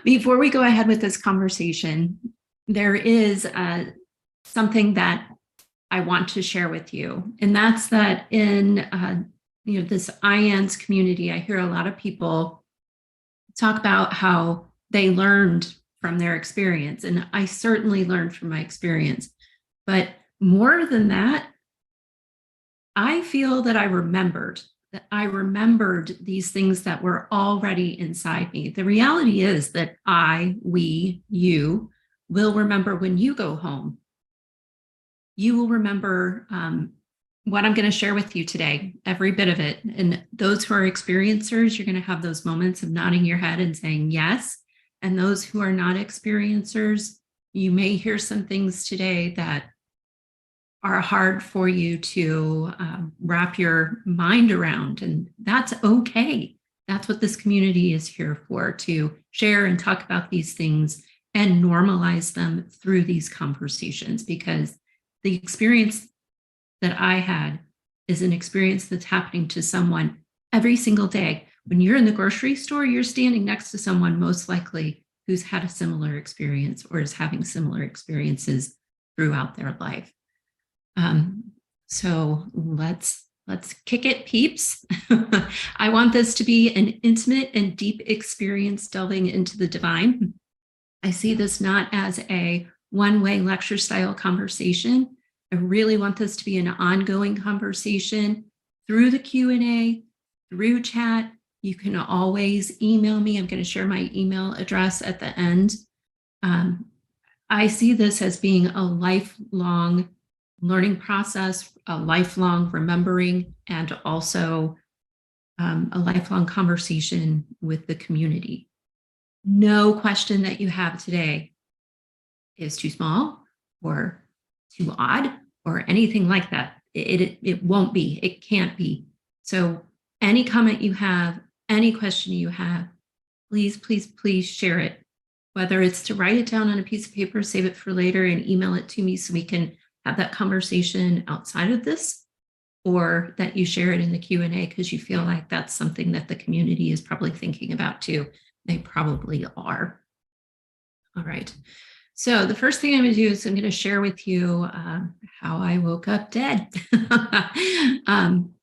Before we go ahead with this conversation, there is something that I want to share with you, and that's that in this IANS community, I hear a lot of people talk about how they learned from their experience, and I certainly learned from my experience. But more than that, I feel that I remembered these things that were already inside me. The reality is that you will remember when you go home. You will remember what I'm going to share with you today, every bit of it. And those who are experiencers, you're going to have those moments of nodding your head and saying yes. And those who are not experiencers, you may hear some things today that are hard for you to wrap your mind around. And that's okay. That's what this community is here for, to share and talk about these things and normalize them through these conversations, because the experience that I had is an experience that's happening to someone every single day. When you're in the grocery store, you're standing next to someone most likely who's had a similar experience or is having similar experiences throughout their life. So let's kick it, peeps. I want this to be an intimate and deep experience delving into the divine. I see this not as a one-way lecture style conversation. I really want this to be an ongoing conversation through the Q&A, through chat. You can always email me. I'm going to share my email address at the end. I see this as being a lifelong learning process, a lifelong remembering, and also a lifelong conversation with the community. No question that you have today is too small or too odd or anything like that. It won't be, it can't be. So any comment you have, any question you have, please, please, please share it. Whether it's to write it down on a piece of paper, save it for later and email it to me so we can have that conversation outside of this, or that you share it in the Q&A because you feel like that's something that the community is probably thinking about too. They probably are. All right. So the first thing I'm going to do is I'm going to share with you how I woke up dead. I'm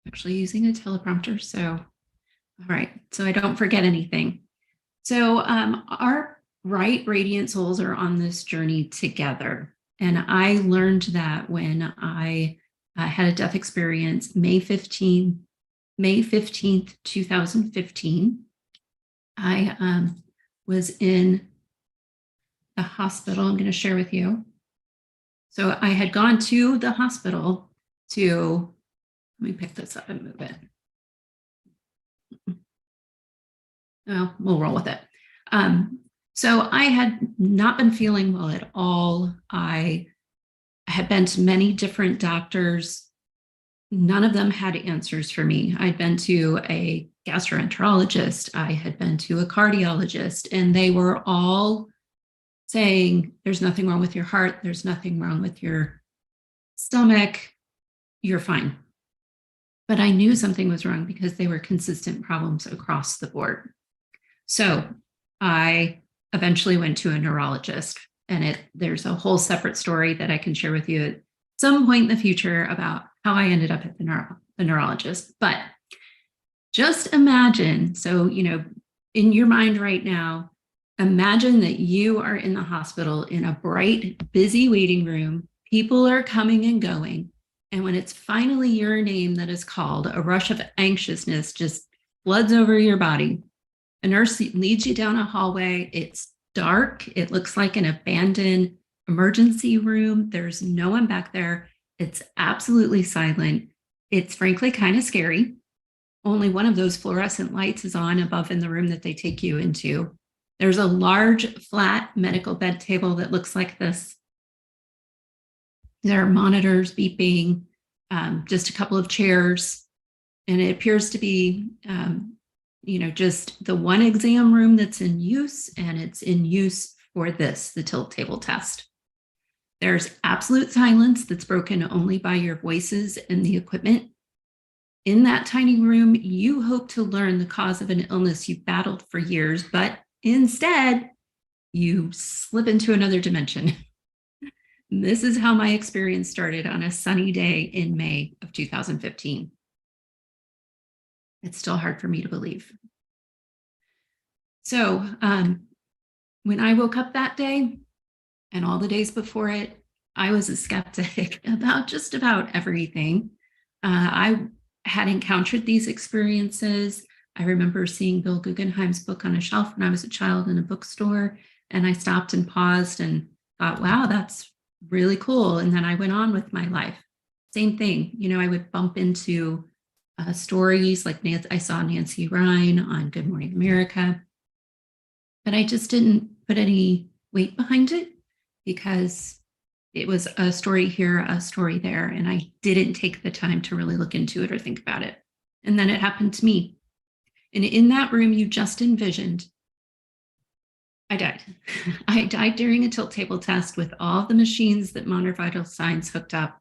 actually using a teleprompter. So, all right. So I don't forget anything. So our right radiant souls are on this journey together. And I learned that when I had a death experience, May 15th, 2015. I was in the hospital. I'm going to share with you. So I had gone to the hospital to, let me pick this up and move it. Oh, we'll roll with it. So I had not been feeling well at all. I had been to many different doctors. None of them had answers for me. I'd been to a gastroenterologist. I had been to a cardiologist, and they were all saying, there's nothing wrong with your heart. There's nothing wrong with your stomach. You're fine. But I knew something was wrong because they were consistent problems across the board. So I eventually went to a neurologist, and there's a whole separate story that I can share with you at some point in the future about how I ended up at the neurologist. But just imagine, so, in your mind right now, imagine that you are in the hospital in a bright, busy waiting room. People are coming and going. And when it's finally your name that is called, a rush of anxiousness just floods over your body. A nurse leads you down a hallway. It's dark. It looks like an abandoned emergency room. There's no one back there. It's absolutely silent. It's frankly kind of scary. Only one of those fluorescent lights is on above in the room that they take you into. There's a large, flat medical bed table that looks like this. There are monitors beeping, just a couple of chairs, and it appears to be just the one exam room that's in use, and it's in use for the tilt table test. There's absolute silence that's broken only by your voices and the equipment. In that tiny room, you hope to learn the cause of an illness you battled for years, but instead, you slip into another dimension. This is how my experience started on a sunny day in May of 2015. It's still hard for me to believe. So when I woke up that day and all the days before it, I was a skeptic about just about everything. I had encountered these experiences. I remember seeing Bill Guggenheim's book on a shelf when I was a child in a bookstore, and I stopped and paused and thought, wow, that's really cool. And then I went on with my life. Same thing, I would bump into stories like I saw Nancy Ryan on Good Morning America, but I just didn't put any weight behind it because it was a story here, a story there, and I didn't take the time to really look into it or think about it. And then it happened to me. And in that room you just envisioned, I died. I died during a tilt table test with all the machines that monitor vital signs hooked up.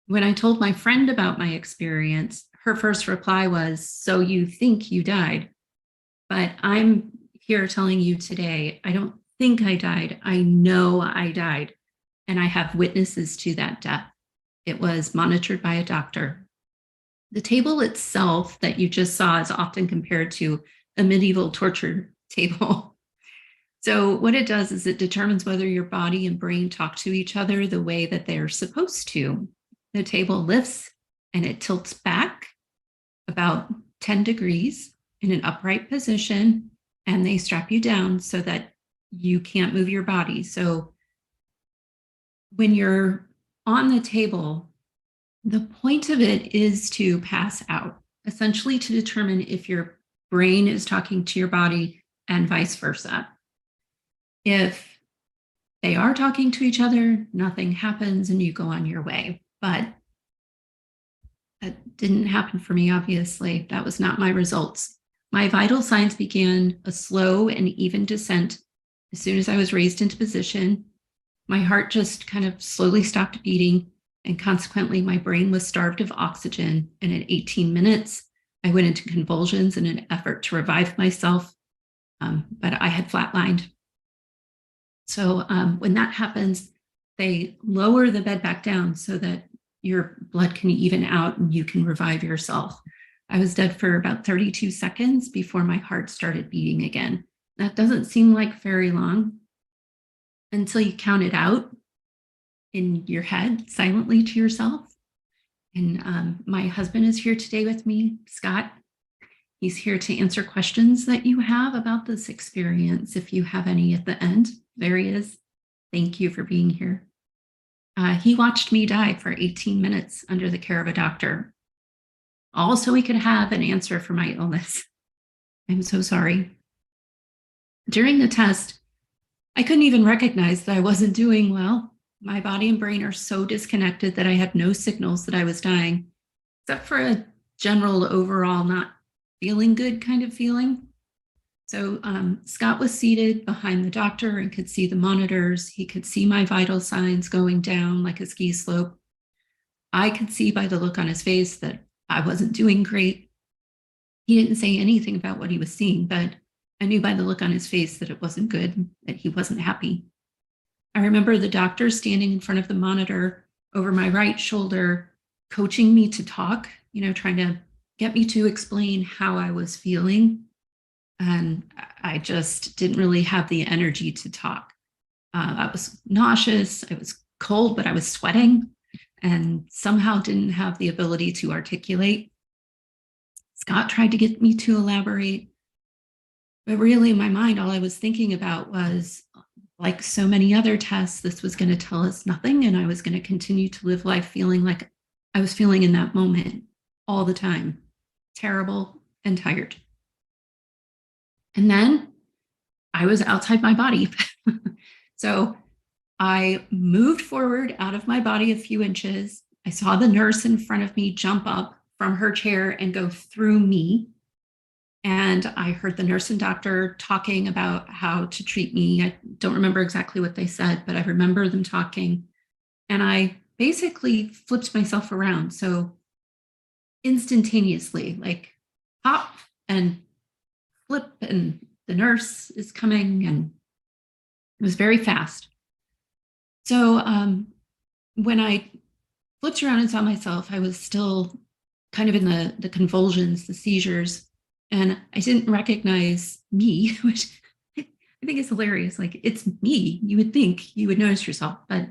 When I told my friend about my experience, her first reply was, "So you think you died?" But I'm here telling you today, I don't think I died. I know I died. And I have witnesses to that death. It was monitored by a doctor. The table itself that you just saw is often compared to a medieval torture table. So what it does is it determines whether your body and brain talk to each other the way that they're supposed to. The table lifts and it tilts back about 10 degrees in an upright position, and they strap you down so that you can't move your body. So when you're on the table, the point of it is to pass out, essentially to determine if your brain is talking to your body and vice versa. If they are talking to each other, nothing happens and you go on your way. But that didn't happen for me, obviously. That was not my results. My vital signs began a slow and even descent as soon as I was raised into position. My heart just kind of slowly stopped beating, and consequently, my brain was starved of oxygen. And at 18 minutes, I went into convulsions in an effort to revive myself, but I had flatlined. So when that happens, they lower the bed back down so that your blood can even out and you can revive yourself. I was dead for about 32 seconds before my heart started beating again. That doesn't seem like very long until you count it out in your head silently to yourself. And my husband is here today with me, Scott. He's here to answer questions that you have about this experience, if you have any at the end. There he is. Thank you for being here. He watched me die for 18 minutes under the care of a doctor, all so we could have an answer for my illness. I'm so sorry. During the test, I couldn't even recognize that I wasn't doing well. My body and brain are so disconnected that I had no signals that I was dying, except for a general overall not feeling good kind of feeling. So Scott was seated behind the doctor and could see the monitors. He could see my vital signs going down like a ski slope. I could see by the look on his face that I wasn't doing great. He didn't say anything about what he was seeing, but I knew by the look on his face that it wasn't good, that he wasn't happy. I remember the doctor standing in front of the monitor over my right shoulder, coaching me to talk, trying to get me to explain how I was feeling. And I just didn't really have the energy to talk. I was nauseous, I was cold, but I was sweating and somehow didn't have the ability to articulate. Scott tried to get me to elaborate, but really in my mind, all I was thinking about was, like so many other tests, this was going to tell us nothing, and I was going to continue to live life feeling like I was feeling in that moment all the time, terrible and tired. And then I was outside my body. So I moved forward out of my body a few inches. I saw the nurse in front of me jump up from her chair and go through me. And I heard the nurse and doctor talking about how to treat me. I don't remember exactly what they said, but I remember them talking. And I basically flipped myself around. So instantaneously, like pop and flip, and the nurse is coming, and it was very fast. So when I flipped around and saw myself, I was still kind of in the convulsions, the seizures, and I didn't recognize me, which I think is hilarious. Like, it's me. You would think you would notice yourself, but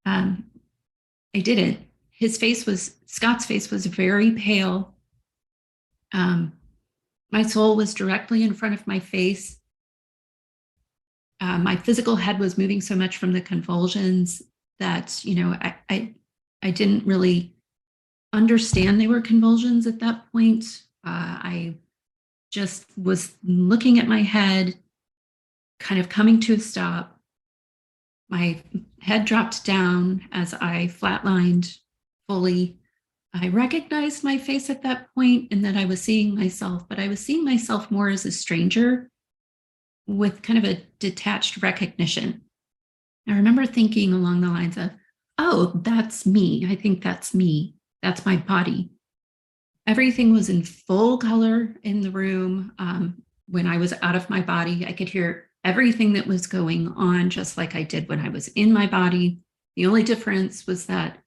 um, I didn't. Scott's face was very pale. My soul was directly in front of my face. My physical head was moving so much from the convulsions that, I didn't really understand they were convulsions at that point. I just was looking at my head, kind of coming to a stop. My head dropped down as I flatlined fully. I recognized my face at that point and that I was seeing myself, but I was seeing myself more as a stranger with kind of a detached recognition. I remember thinking along the lines of, oh, that's me. I think that's me. That's my body. Everything was in full color in the room. When I was out of my body, I could hear everything that was going on, just like I did when I was in my body. The only difference was that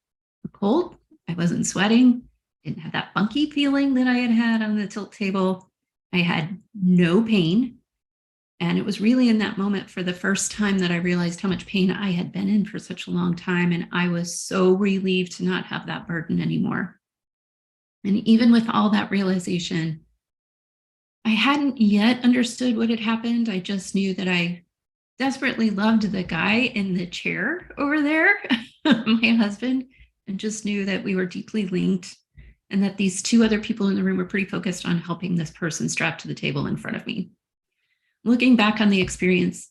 cold, I wasn't sweating, didn't have that funky feeling that I had had on the tilt table. I had no pain. And it was really in that moment for the first time that I realized how much pain I had been in for such a long time. And I was so relieved to not have that burden anymore. And even with all that realization, I hadn't yet understood what had happened. I just knew that I desperately loved the guy in the chair over there, my husband, and just knew that we were deeply linked and that these two other people in the room were pretty focused on helping this person strapped to the table in front of me. Looking back on the experience,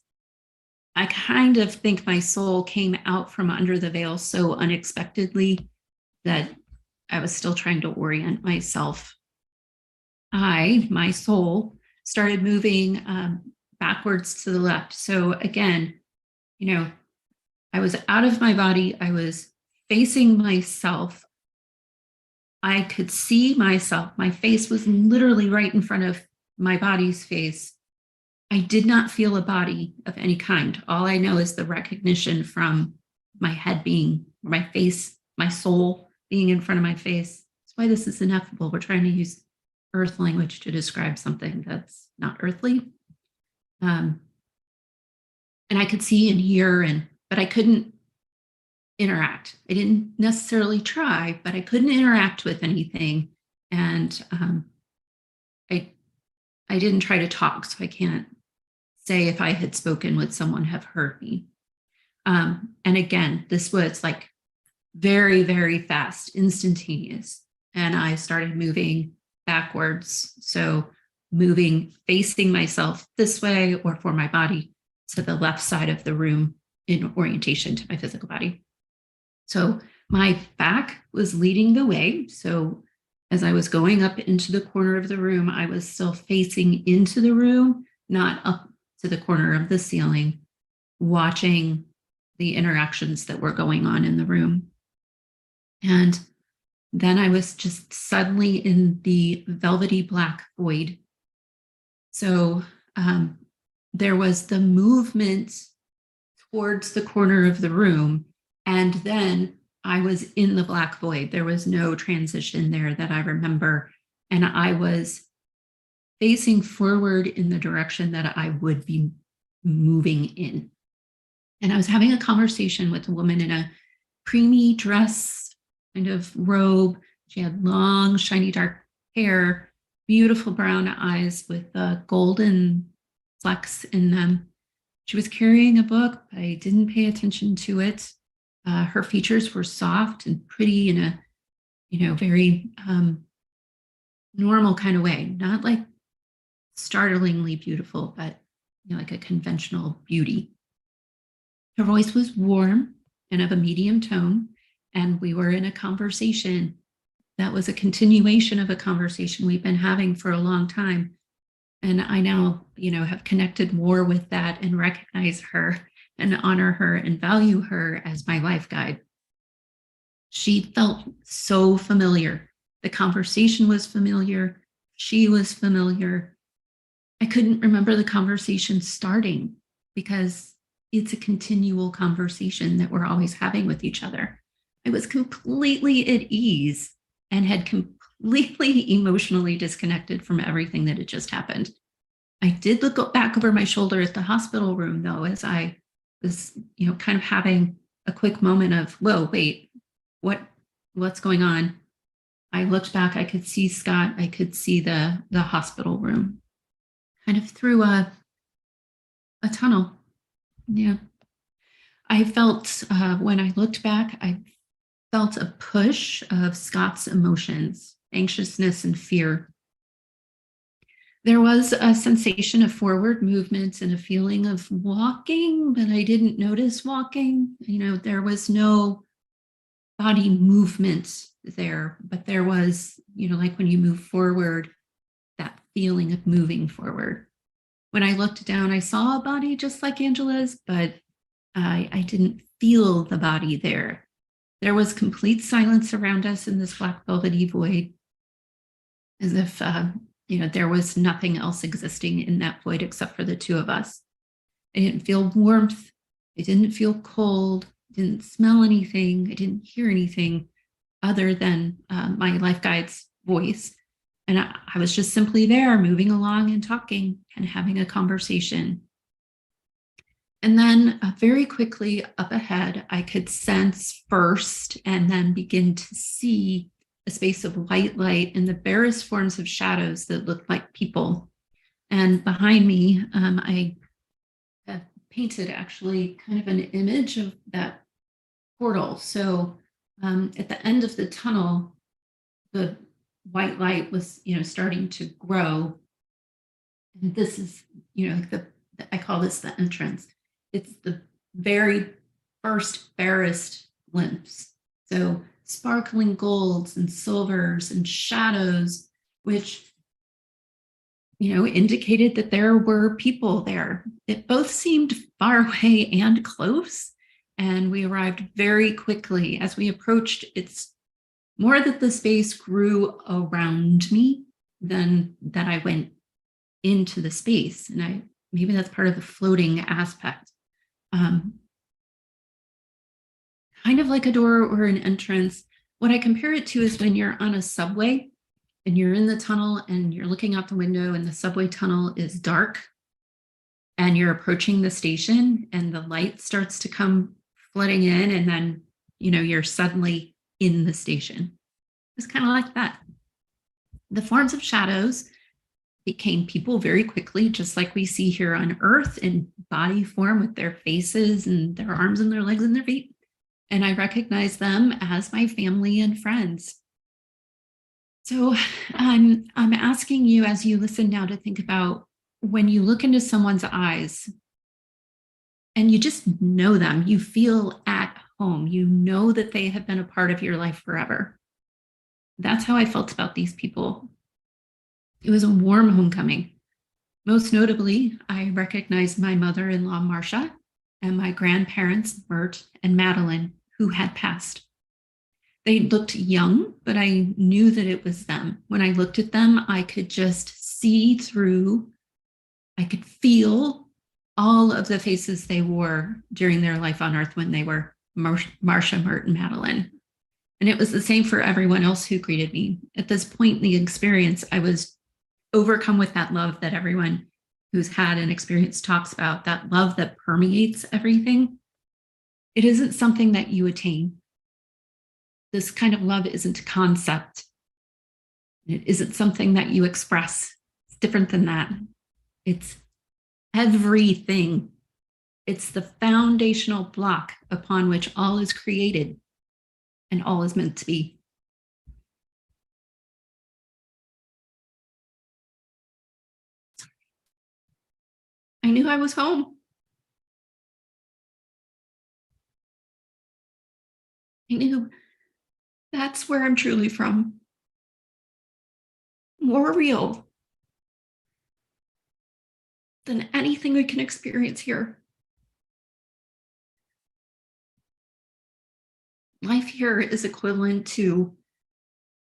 I kind of think my soul came out from under the veil so unexpectedly that I was still trying to orient myself. My soul, started moving backwards to the left. So again, I was out of my body. I was facing myself. I could see myself. My face was literally right in front of my body's face. I did not feel a body of any kind. All I know is the recognition from my head being, my face, my soul being in front of my face. That's why this is ineffable. We're trying to use earth language to describe something that's not earthly. And I could see and hear, but I couldn't interact. I didn't necessarily try, but I couldn't interact with anything. And I didn't try to talk, so I can't say if I had spoken would someone have heard me. And again, this was like very, very fast, instantaneous. And I started moving backwards. So moving, facing myself this way, or for my body to the left side of the room in orientation to my physical body. So my back was leading the way. So as I was going up into the corner of the room, I was still facing into the room, not up to the corner of the ceiling, watching the interactions that were going on in the room. And then I was just suddenly in the velvety black void. So there was the movement towards the corner of the room, and then I was in the black void. There was no transition there that I remember. And I was facing forward in the direction that I would be moving in. And I was having a conversation with a woman in a creamy dress, kind of robe. She had long, shiny, dark hair, beautiful brown eyes with golden flecks in them. She was carrying a book, but I didn't pay attention to it. Her features were soft and pretty in a, very normal kind of way, not like startlingly beautiful, but like a conventional beauty. Her voice was warm and of a medium tone, and we were in a conversation that was a continuation of a conversation we've been having for a long time. And I now, have connected more with that and recognize her and honor her and value her as my life guide. She felt so familiar. The conversation was familiar. She was familiar. I couldn't remember the conversation starting because it's a continual conversation that we're always having with each other. I was completely at ease and had completely emotionally disconnected from everything that had just happened. I did look back over my shoulder at the hospital room, though, as I was, kind of having a quick moment of, whoa, wait, what's going on? I looked back, I could see Scott, I could see the hospital room kind of through a tunnel. Yeah. I felt, when I looked back, I felt a push of Scott's emotions, anxiousness and fear. There was a sensation of forward movement and a feeling of walking, but I didn't notice walking. There was no body movement there, but there was, like when you move forward, that feeling of moving forward. When I looked down, I saw a body just like Angela's, but I didn't feel the body there. There was complete silence around us in this black velvety void, as if, there was nothing else existing in that void except for the two of us. I didn't feel warmth. I didn't feel cold. I didn't smell anything. I didn't hear anything other than my life guide's voice. And I was just simply there, moving along and talking and having a conversation. And then very quickly up ahead, I could sense first and then begin to see a space of white light and the barest forms of shadows that looked like people. And behind me, I have painted actually kind of an image of that portal. So at the end of the tunnel, the white light was, starting to grow. And this is, I call this the entrance. It's the very first barest glimpse. So sparkling golds and silvers and shadows, which, indicated that there were people there. It both seemed far away and close. And we arrived very quickly. As we approached, it's more that the space grew around me than that I went into the space. And maybe that's part of the floating aspect. Kind of like a door or an entrance. What I compare it to is when you're on a subway and you're in the tunnel and you're looking out the window and the subway tunnel is dark and you're approaching the station and the light starts to come flooding in, and then, you're suddenly in the station. It's kind of like that. The forms of shadows became people very quickly, just like we see here on Earth in body form with their faces and their arms and their legs and their feet. And I recognize them as my family and friends. So I'm asking you, as you listen now, to think about when you look into someone's eyes and you just know them, you feel at home, you know that they have been a part of your life forever. That's how I felt about these people. It was a warm homecoming. Most notably, I recognized my mother-in-law, Marcia, and my grandparents, Bert and Madeline, who had passed. They looked young, but I knew that it was them. When I looked at them, I could just see through, I could feel all of the faces they wore during their life on Earth when they were Marcia, Mert, and Madeline. And it was the same for everyone else who greeted me. At this point in the experience, I was overcome with that love that everyone who's had an experience talks about, that love that permeates everything. It isn't something that you attain. This kind of love isn't a concept. It isn't something that you express. It's different than that. It's everything. It's the foundational block upon which all is created and all is meant to be. I knew I was home. I knew that's where I'm truly from. More real than anything we can experience here. Life here is equivalent to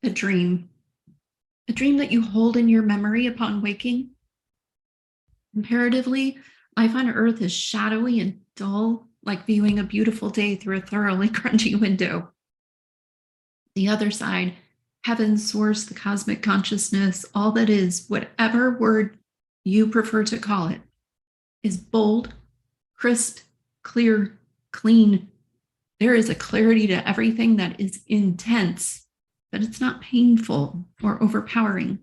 A dream, a dream that you hold in your memory upon waking. Comparatively, life on Earth is shadowy and dull, like viewing a beautiful day through a thoroughly grungy window. The other side, heaven, source, the cosmic consciousness, all that is, whatever word you prefer to call it, is bold, crisp, clear, clean. There is a clarity to everything that is intense, but it's not painful or overpowering.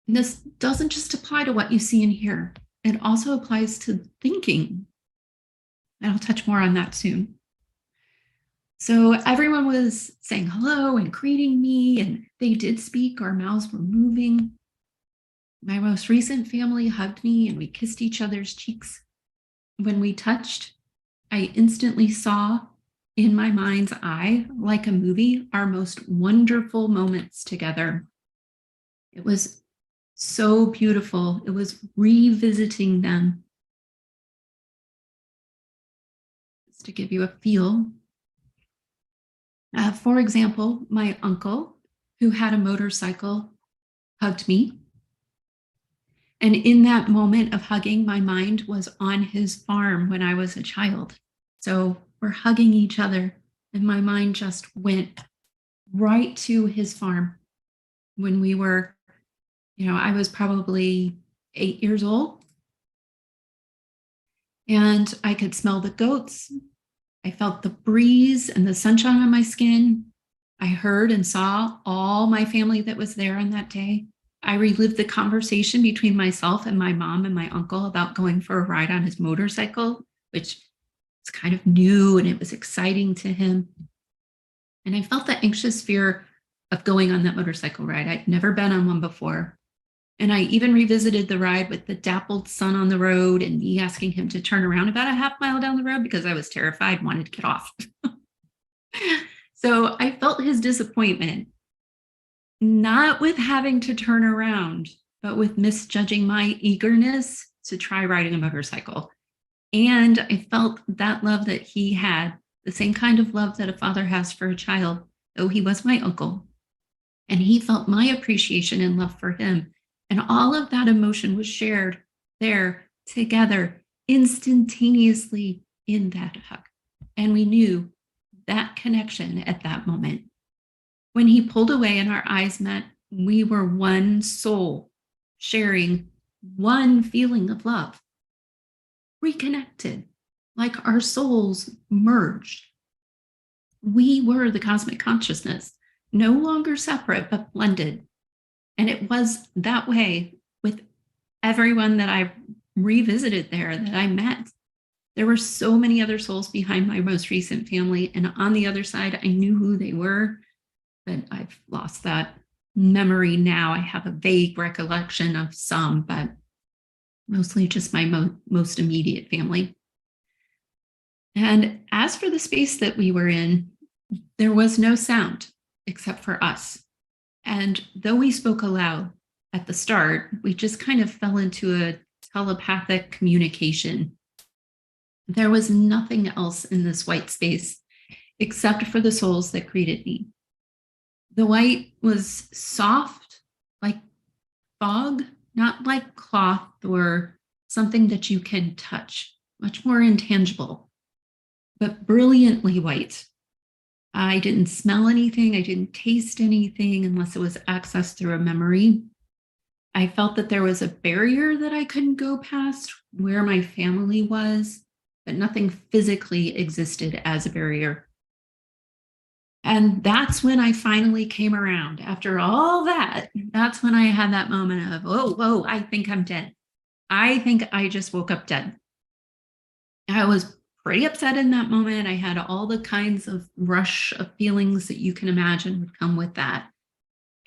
And this doesn't just apply to what you see and hear, it also applies to thinking. And I'll touch more on that soon. So everyone was saying hello and greeting me, and they did speak. Our mouths were moving. My most recent family hugged me, and we kissed each other's cheeks. When we touched, I instantly saw in my mind's eye, like a movie, our most wonderful moments together. It was so beautiful. It was revisiting them. Just to give you a feel. For example, my uncle, who had a motorcycle, hugged me. And in that moment of hugging, my mind was on his farm when I was a child. So we're hugging each other, and my mind just went right to his farm when we were, I was probably 8 years old. And I could smell the goats. I felt the breeze and the sunshine on my skin. I heard and saw all my family that was there on that day. I relived the conversation between myself and my mom and my uncle about going for a ride on his motorcycle, which was kind of new and it was exciting to him. And I felt the anxious fear of going on that motorcycle ride. I'd never been on one before. And I even revisited the ride with the dappled sun on the road and me asking him to turn around about a half mile down the road because I was terrified, wanted to get off. So I felt his disappointment, not with having to turn around, but with misjudging my eagerness to try riding a motorcycle. And I felt that love that he had, the same kind of love that a father has for a child, though he was my uncle. And he felt my appreciation and love for him. And all of that emotion was shared there together instantaneously in that hug. And we knew that connection at that moment. When he pulled away and our eyes met, we were one soul sharing one feeling of love, reconnected, like our souls merged. We were the cosmic consciousness, no longer separate, but blended. And it was that way with everyone that I revisited there that I met. There were so many other souls behind my most recent family. And on the other side, I knew who they were, but I've lost that memory now. I have a vague recollection of some, but mostly just my most immediate family. And as for the space that we were in, there was no sound except for us. And though we spoke aloud at the start, we just kind of fell into a telepathic communication. There was nothing else in this white space except for the souls that greeted me. The white was soft, like fog, not like cloth or something that you can touch, much more intangible, but brilliantly white. I didn't smell anything. I didn't taste anything unless it was accessed through a memory. I felt that there was a barrier that I couldn't go past where my family was, but nothing physically existed as a barrier. And that's when I finally came around. After all that, that's when I had that moment of, oh, whoa, I think I'm dead. I think I just woke up dead. I was pretty upset in that moment. I had all the kinds of rush of feelings that you can imagine would come with that.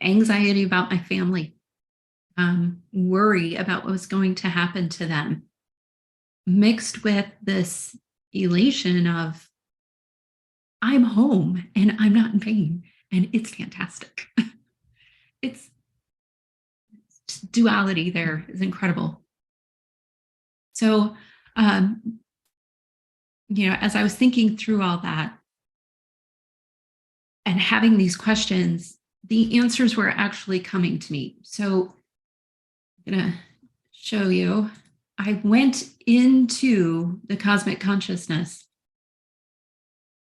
Anxiety about my family, worry about what was going to happen to them, mixed with this elation of, I'm home and I'm not in pain, and it's fantastic. It's duality there is incredible. So, as I was thinking through all that, and having these questions, the answers were actually coming to me. So I'm going to show you. I went into the cosmic consciousness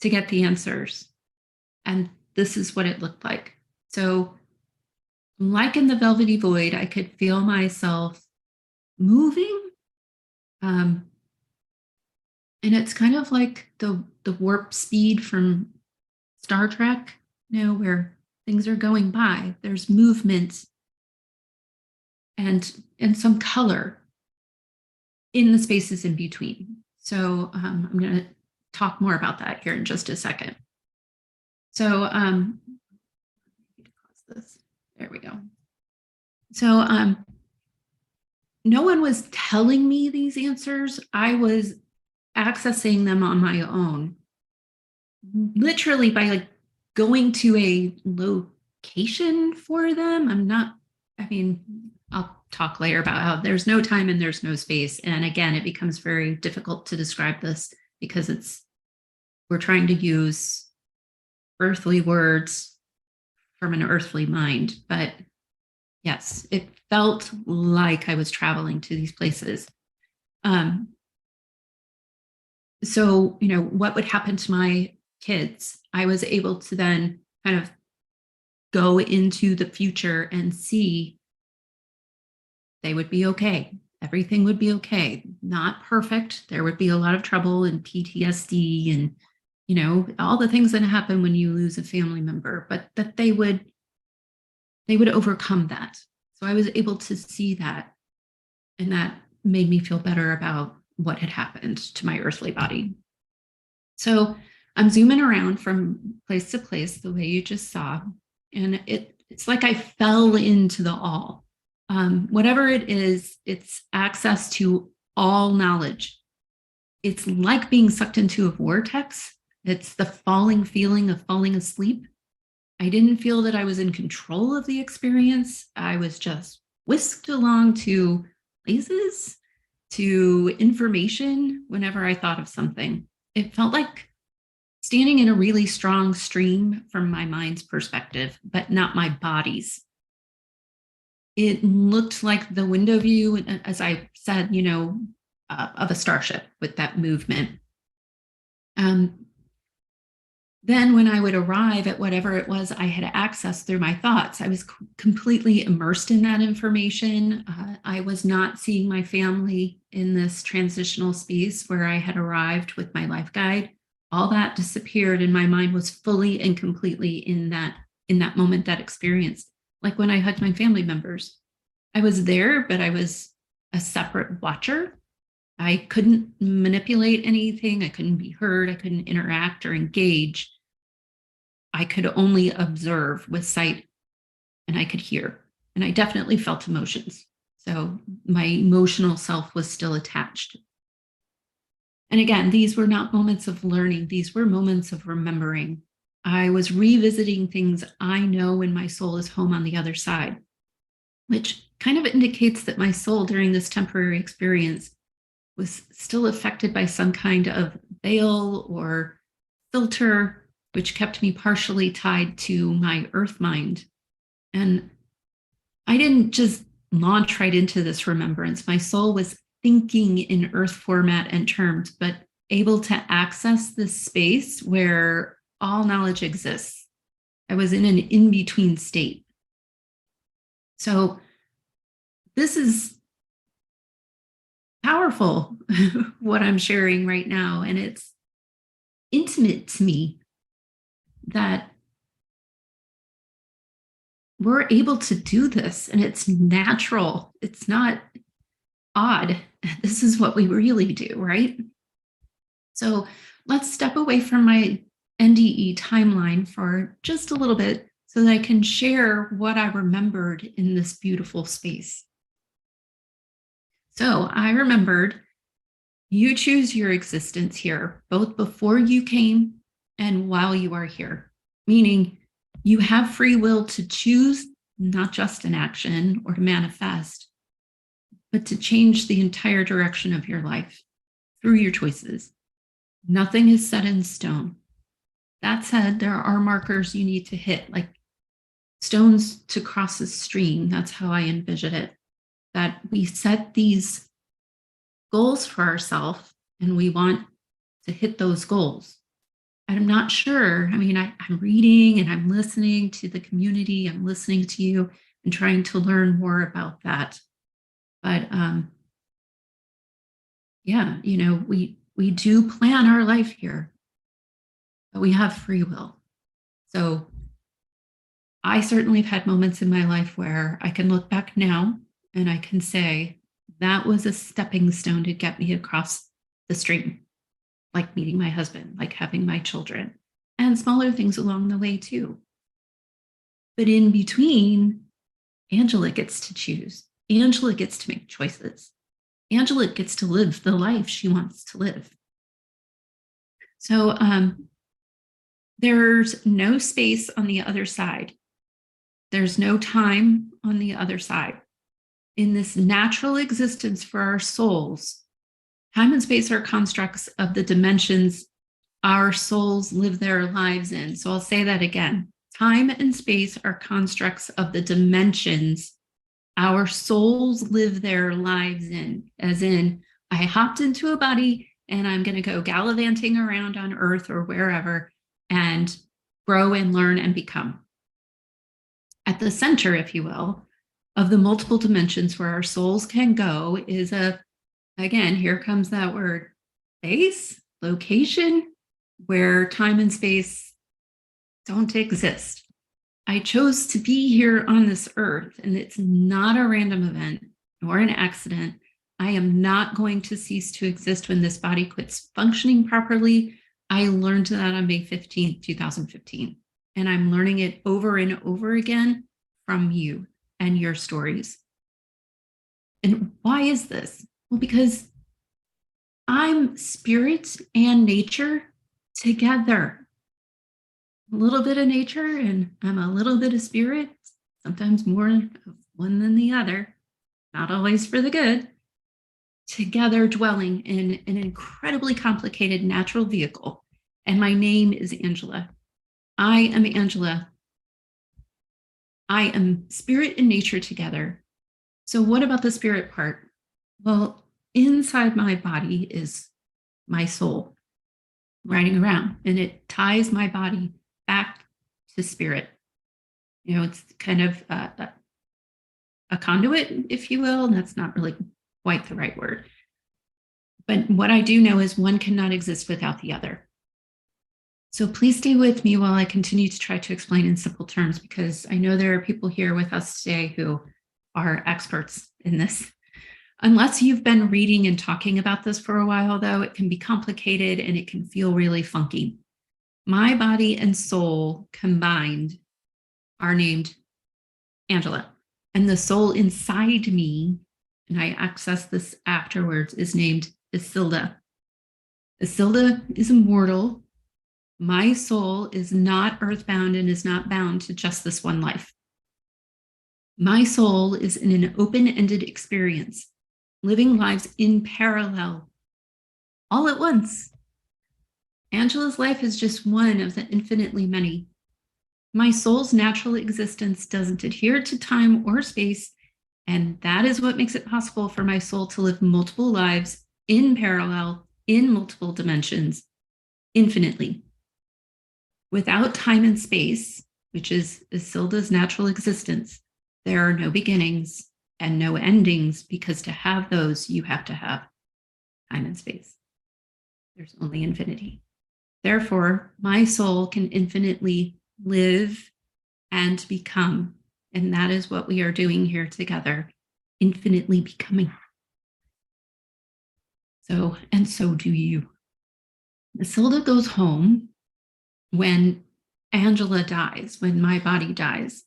to get the answers. And this is what it looked like. So, like in the velvety void, I could feel myself moving. And it's kind of like the warp speed from Star Trek, where things are going by. There's movement and some color in the spaces in between. So I'm going to talk more about that here in just a second. So there we go. So no one was telling me these answers. I was accessing them on my own, literally by going to a location for them. I'll talk later about how there's no time and there's no space. And again, it becomes very difficult to describe this because we're trying to use earthly words from an earthly mind. But yes, it felt like I was traveling to these places. So, what would happen to my kids? I was able to then kind of go into the future and see they would be okay. Everything would be okay. Not perfect. There would be a lot of trouble and PTSD and, all the things that happen when you lose a family member, but that they would overcome that. So I was able to see that, and that made me feel better about what had happened to my earthly body. So I'm zooming around from place to place the way you just saw, and it's like I fell into the all. Whatever it is, it's access to all knowledge. It's like being sucked into a vortex. It's the falling feeling of falling asleep. I didn't feel that I was in control of the experience. I was just whisked along to places, to information whenever I thought of something. It felt like standing in a really strong stream from my mind's perspective, but not my body's. It looked like the window view, as I said, of a starship with that movement. Then when I would arrive at whatever it was I had accessed through my thoughts, I was completely immersed in that information. I was not seeing my family in this transitional space where I had arrived with my life guide. All that disappeared and my mind was fully and completely in that moment, that experience. Like when I hugged my family members, I was there, but I was a separate watcher. I couldn't manipulate anything. I couldn't be heard. I couldn't interact or engage. I could only observe with sight, and I could hear. And I definitely felt emotions. So my emotional self was still attached. And again, these were not moments of learning. These were moments of remembering. I was revisiting things I know when my soul is home on the other side, which kind of indicates that my soul during this temporary experience was still affected by some kind of veil or filter, which kept me partially tied to my earth mind. And I didn't just launch right into this remembrance. My soul was thinking in earth format and terms, but able to access this space where all knowledge exists. I was in an in-between state. So this is powerful, what I'm sharing right now. And it's intimate to me that we're able to do this and it's natural. It's not odd. This is what we really do, right? So let's step away from my NDE timeline for just a little bit so that I can share what I remembered in this beautiful space. So I remembered you choose your existence here, both before you came and while you are here, meaning you have free will to choose not just an action or to manifest, but to change the entire direction of your life through your choices. Nothing is set in stone. That said, there are markers you need to hit, like stones to cross a stream. That's how I envision it. That we set these goals for ourselves and we want to hit those goals. I'm not sure. I mean, I'm reading and I'm listening to the community. I'm listening to you and trying to learn more about that. But yeah, we do plan our life here, but we have free will. So I certainly have had moments in my life where I can look back now and I can say that was a stepping stone to get me across the stream, like meeting my husband, like having my children, and smaller things along the way too. But in between, Angela gets to choose. Angela gets to make choices. Angela gets to live the life she wants to live. So there's no space on the other side. There's no time on the other side. In this natural existence for our souls, time and space are constructs of the dimensions our souls live their lives in. So I'll say that again. Time and space are constructs of the dimensions our souls live their lives in, as in, I hopped into a body and I'm going to go gallivanting around on Earth or wherever and grow and learn and become. At the center, if you will, of the multiple dimensions where our souls can go is again, here comes that word, space, location, where time and space don't exist. I chose to be here on this earth, and it's not a random event nor an accident. I am not going to cease to exist when this body quits functioning properly. I learned that on May 15th, 2015, and I'm learning it over and over again from you and your stories. And why is this? Well, because I'm spirit and nature together. A little bit of nature and I'm a little bit of spirit, sometimes more of one than the other, not always for the good, together dwelling in an incredibly complicated natural vehicle. And my name is Angela. I am Angela. I am spirit and nature together. So what about the spirit part? Well, inside my body is my soul riding around, and it ties my body back to spirit. It's kind of a conduit, if you will. And that's not really quite the right word. But what I do know is one cannot exist without the other. So please stay with me while I continue to try to explain in simple terms, because I know there are people here with us today who are experts in this. Unless you've been reading and talking about this for a while, though, it can be complicated and it can feel really funky. My body and soul combined are named Angela. And the soul inside me, and I access this afterwards, is named Isilda. Isilda is immortal. My soul is not earthbound and is not bound to just this one life. My soul is in an open-ended experience, living lives in parallel, all at once. Angela's life is just one of the infinitely many. My soul's natural existence doesn't adhere to time or space, and that is what makes it possible for my soul to live multiple lives in parallel, in multiple dimensions, infinitely. Without time and space, which is Isilda's natural existence, there are no beginnings and no endings, because to have those, you have to have time and space. There's only infinity. Therefore, my soul can infinitely live and become. And that is what we are doing here together, infinitely becoming. So do you. Isilda goes home when Angela dies, when my body dies.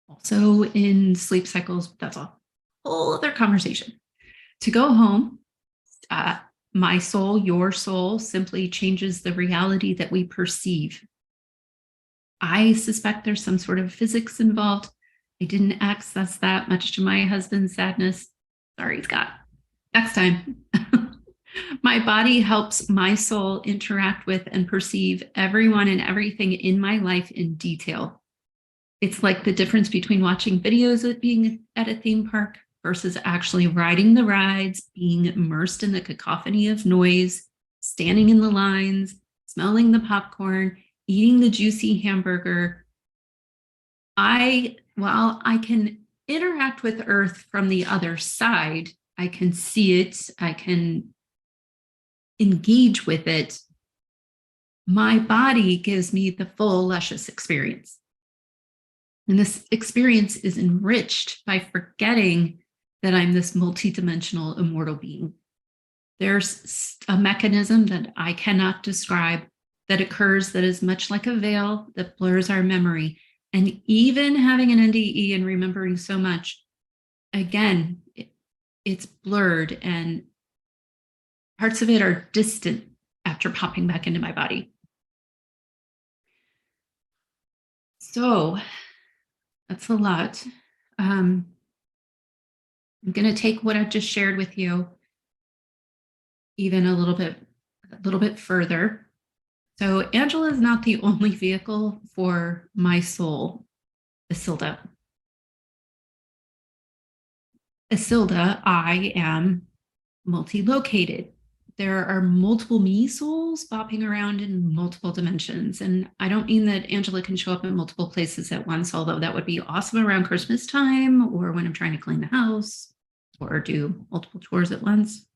Also in sleep cycles, that's a whole other conversation. To go home, my soul, your soul, simply changes the reality that we perceive. I suspect there's some sort of physics involved. I didn't access that, much to my husband's sadness. Sorry, Scott. Next time. My body helps my soul interact with and perceive everyone and everything in my life in detail. It's like the difference between watching videos at being at a theme park versus actually riding the rides, being immersed in the cacophony of noise, standing in the lines, smelling the popcorn, eating the juicy hamburger. While I can interact with Earth from the other side, I can see it, I can engage with it. My body gives me the full luscious experience. And this experience is enriched by forgetting that I'm this multidimensional immortal being. There's a mechanism that I cannot describe that occurs that is much like a veil that blurs our memory. And even having an NDE and remembering so much, again, it's blurred and parts of it are distant after popping back into my body. So that's a lot. I'm going to take what I've just shared with you even a little bit further. So Angela is not the only vehicle for my soul, Isilda. Isilda, I am multi-located. There are multiple me souls bopping around in multiple dimensions. And I don't mean that Angela can show up in multiple places at once, although that would be awesome around Christmas time or when I'm trying to clean the house or do multiple chores at once.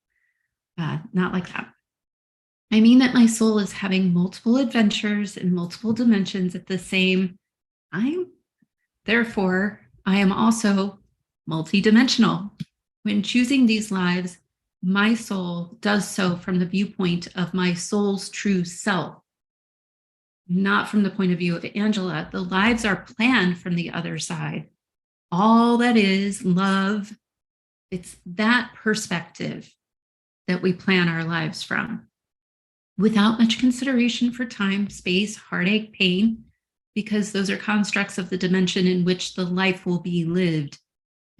Not like that. I mean that my soul is having multiple adventures in multiple dimensions at the same time. Therefore, I am also multidimensional. When choosing these lives, my soul does so from the viewpoint of my soul's true self, not from the point of view of Angela. The lives are planned from the other side. All that is love. It's that perspective that we plan our lives from, without much consideration for time, space, heartache, pain, because those are constructs of the dimension in which the life will be lived.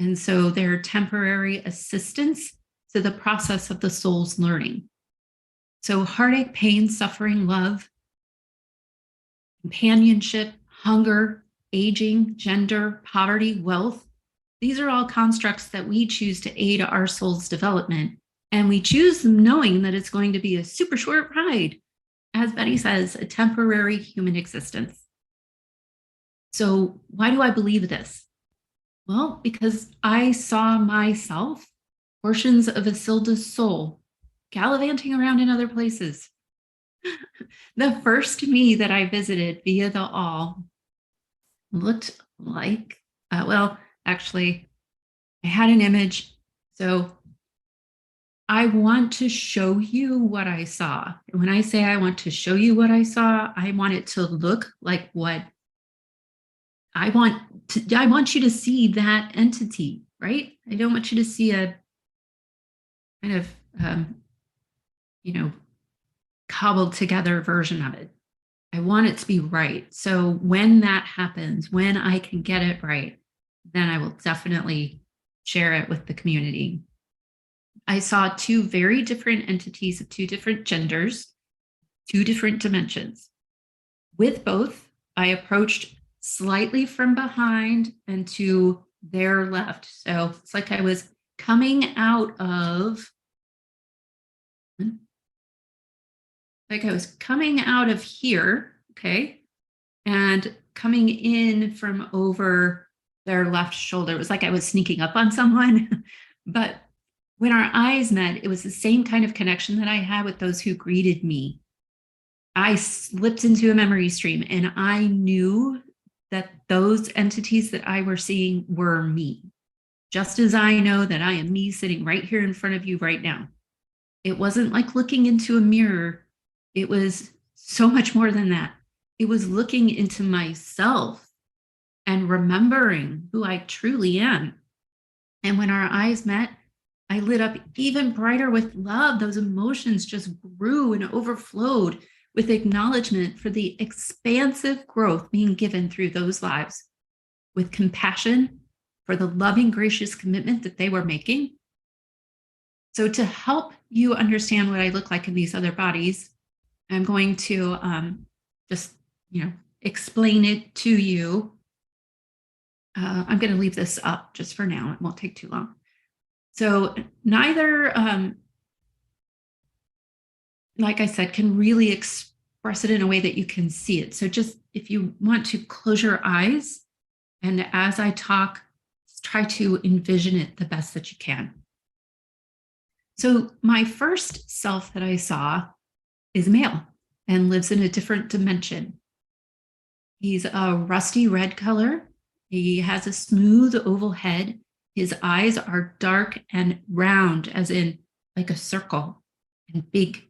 And so they're temporary assistance to the process of the soul's learning. So heartache, pain, suffering, love, companionship, hunger, aging, gender, poverty, wealth, these are all constructs that we choose to aid our soul's development. And we choose them knowing that it's going to be a super short ride, as Betty says, a temporary human existence. So why do I believe this? Well, because I saw myself, portions of Isilda's soul, gallivanting around in other places. The first me that I visited via the all looked like, actually, I had an image. So I want to show you what I saw. When I say I want to show you what I saw, I want it to look like what I want you to see that entity, right? I don't want you to see a kind of, cobbled together version of it. I want it to be right. So when that happens, when I can get it right, then I will definitely share it with the community. I saw two very different entities of two different genders, two different dimensions. With both, I approached slightly from behind and to their left. So it's like I was coming out of, here, okay, and coming in from over their left shoulder. It was like I was sneaking up on someone. But when our eyes met, it was the same kind of connection that I had with those who greeted me. I slipped into a memory stream and I knew that those entities that I were seeing were me, just as I know that I am me sitting right here in front of you right now. It wasn't like looking into a mirror. It was so much more than that. It was looking into myself and remembering who I truly am. And when our eyes met, I lit up even brighter with love. Those emotions just grew and overflowed with acknowledgement for the expansive growth being given through those lives, with compassion for the loving, gracious commitment that they were making. So to help you understand what I look like in these other bodies, I'm going to just, explain it to you. I'm going to leave this up just for now. It won't take too long. So neither, like I said, can really express it in a way that you can see it. So just if you want to close your eyes, and as I talk, try to envision it the best that you can. So my first self that I saw is male and lives in a different dimension. He's a rusty red color. He has a smooth oval head. His eyes are dark and round, as in like a circle, and big.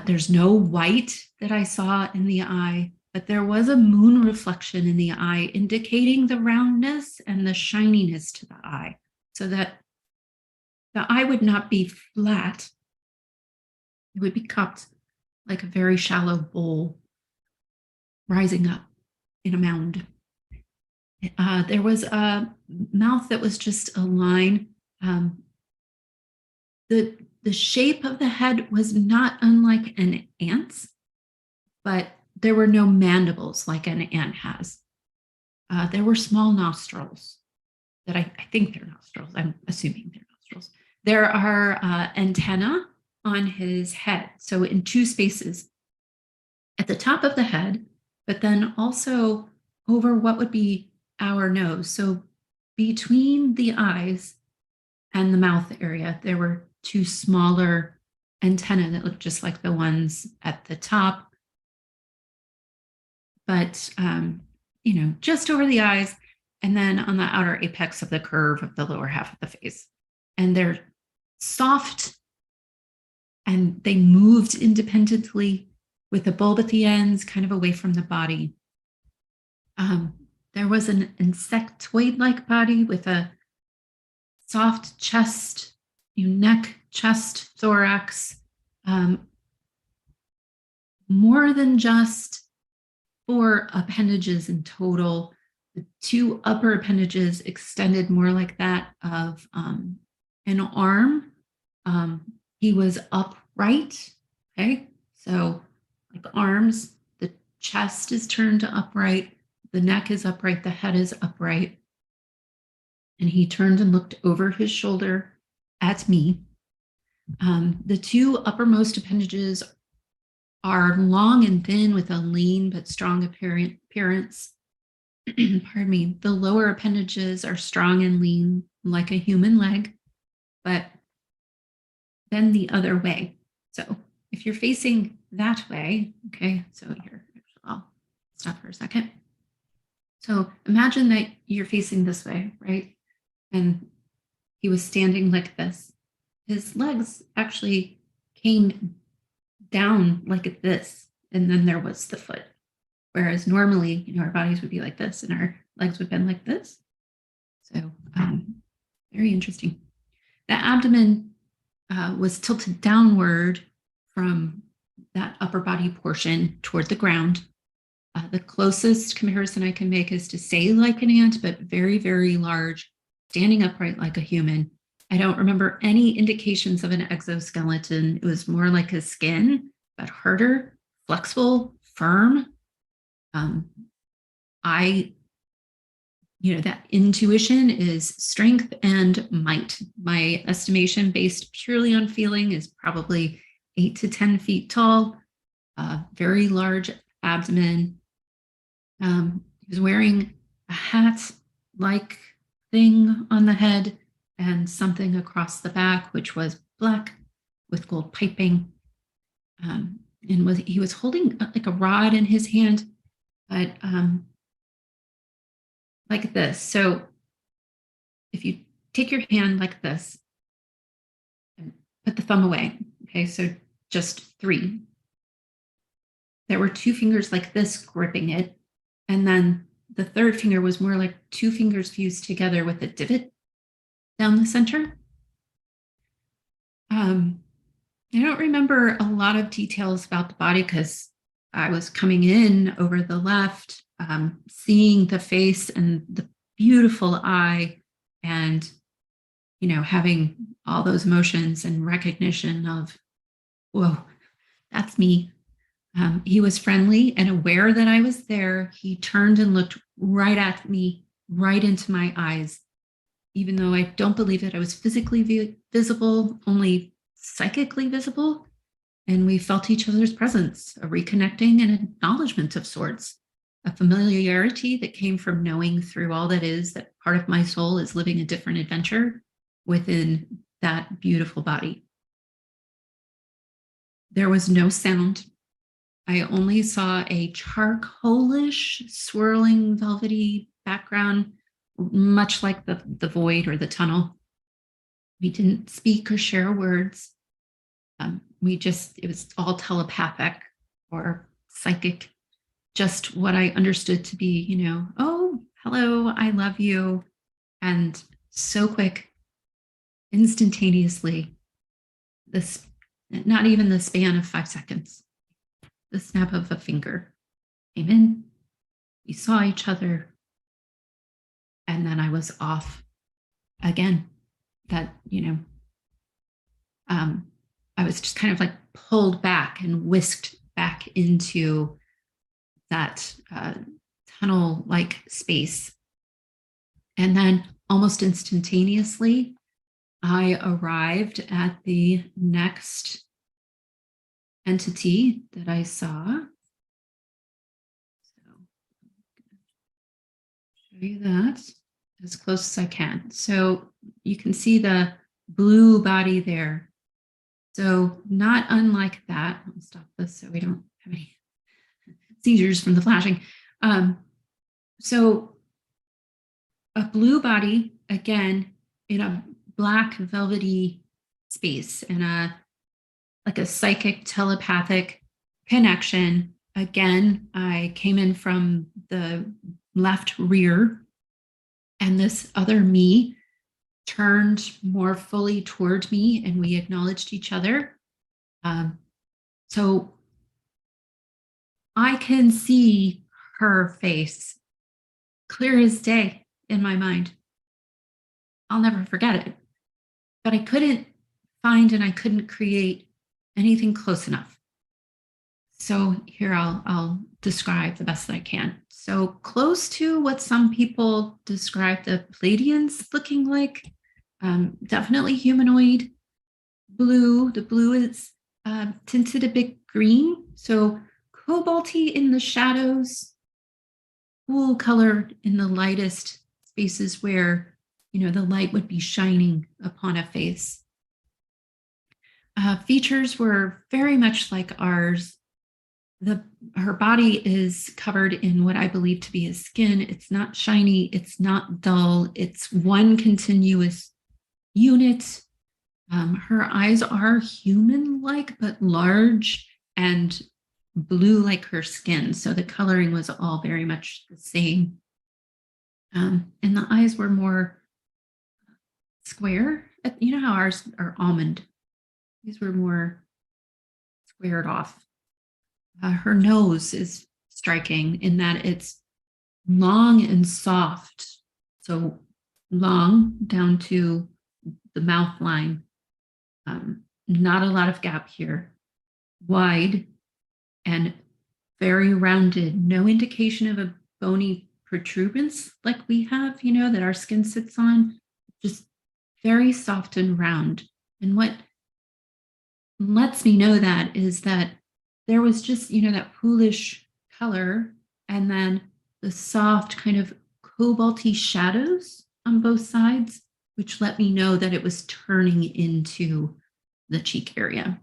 There's no white that I saw in the eye, but there was a moon reflection in the eye, indicating the roundness and the shininess to the eye, so that the eye would not be flat. It would be cupped like a very shallow bowl rising up in a mound. There was a mouth that was just a line. The shape of the head was not unlike an ant's, but there were no mandibles like an ant has. There were small nostrils that I think they're nostrils. I'm assuming they're nostrils. There are antennae on his head, so in two spaces at the top of the head, but then also over what would be our nose. So between the eyes and the mouth area, there were two smaller antennae that looked just like the ones at the top, but just over the eyes, and then on the outer apex of the curve of the lower half of the face. And they're soft, and they moved independently with the bulb at the ends, kind of away from the body. There was an insectoid-like body with a soft chest, neck, chest, thorax, more than just 4 appendages in total. The 2 upper appendages extended more like that of an arm. He was upright, okay? So like arms, the chest is turned to upright, the neck is upright, the head is upright. And he turned and looked over his shoulder at me. The 2 uppermost appendages are long and thin with a lean but strong appearance. Pardon me. The lower appendages are strong and lean like a human leg, but then the other way. So if you're facing that way, okay, so here, I'll stop for a second. So imagine that you're facing this way, right? And he was standing like this. His legs actually came down like this, and then there was the foot. Whereas normally, our bodies would be like this, and our legs would bend like this. So very interesting. The abdomen was tilted downward from that upper body portion toward the ground. The closest comparison I can make is to say like an ant, but very, very large, standing upright like a human. I don't remember any indications of an exoskeleton. It was more like a skin, but harder, flexible, firm. That intuition is strength and might. My estimation, based purely on feeling, is probably 8 to 10 feet tall, very large abdomen. He was wearing a hat-like thing on the head and something across the back, which was black with gold piping. He was holding like a rod in his hand, but like this. So if you take your hand like this and put the thumb away, okay, so just 3. There were 2 fingers like this gripping it, and then the 3rd finger was more like 2 fingers fused together with a divot down the center. I don't remember a lot of details about the body because I was coming in over the left, seeing the face and the beautiful eye, and having all those emotions and recognition of, whoa, that's me. He was friendly and aware that I was there. He turned and looked right at me, right into my eyes, even though I don't believe that I was physically visible, only psychically visible. And we felt each other's presence, a reconnecting and acknowledgement of sorts, a familiarity that came from knowing through all that is that part of my soul is living a different adventure within that beautiful body. There was no sound. I only saw a charcoalish, swirling, velvety background, much like the void or the tunnel. We didn't speak or share words. It was all telepathic or psychic, just what I understood to be, oh, hello, I love you. And so quick, instantaneously, this, not even the span of 5 seconds, the snap of a finger came in, we saw each other, and then I was off again. That, I was just kind of like pulled back and whisked back into that tunnel-like space. And then almost instantaneously, I arrived at the next entity that I saw. So I'm going to show you that as close as I can. So you can see the blue body there. So not unlike that. I'll stop this so we don't have any seizures from the flashing. So a blue body, again, in a black velvety space, and like a psychic telepathic connection. Again, I came in from the left rear, and this other me turned more fully toward me, and we acknowledged each other. So I can see her face clear as day in my mind. I'll never forget it. But I couldn't find and I couldn't create anything close enough. So here I'll describe the best that I can. So close to what some people describe the Pleiadians looking like, definitely humanoid blue. The blue is tinted a bit green, so cobalty in the shadows, cool color in the lightest spaces where the light would be shining upon a face. Features were very much like ours. Her body is covered in what I believe to be a skin. It's not shiny, it's not dull, it's one continuous unit. Her eyes are human-like, but large and blue like her skin. So the coloring was all very much the same. And the eyes were more square. You know how ours are almond. These were more squared off. Her nose is striking in that it's long and soft. So long down to the mouth line. Not a lot of gap here. Wide and very rounded. No indication of a bony protuberance like we have, that our skin sits on. Just very soft and round. And what lets me know that is that there was just, that foolish color and then the soft kind of cobalty shadows on both sides, which let me know that it was turning into the cheek area.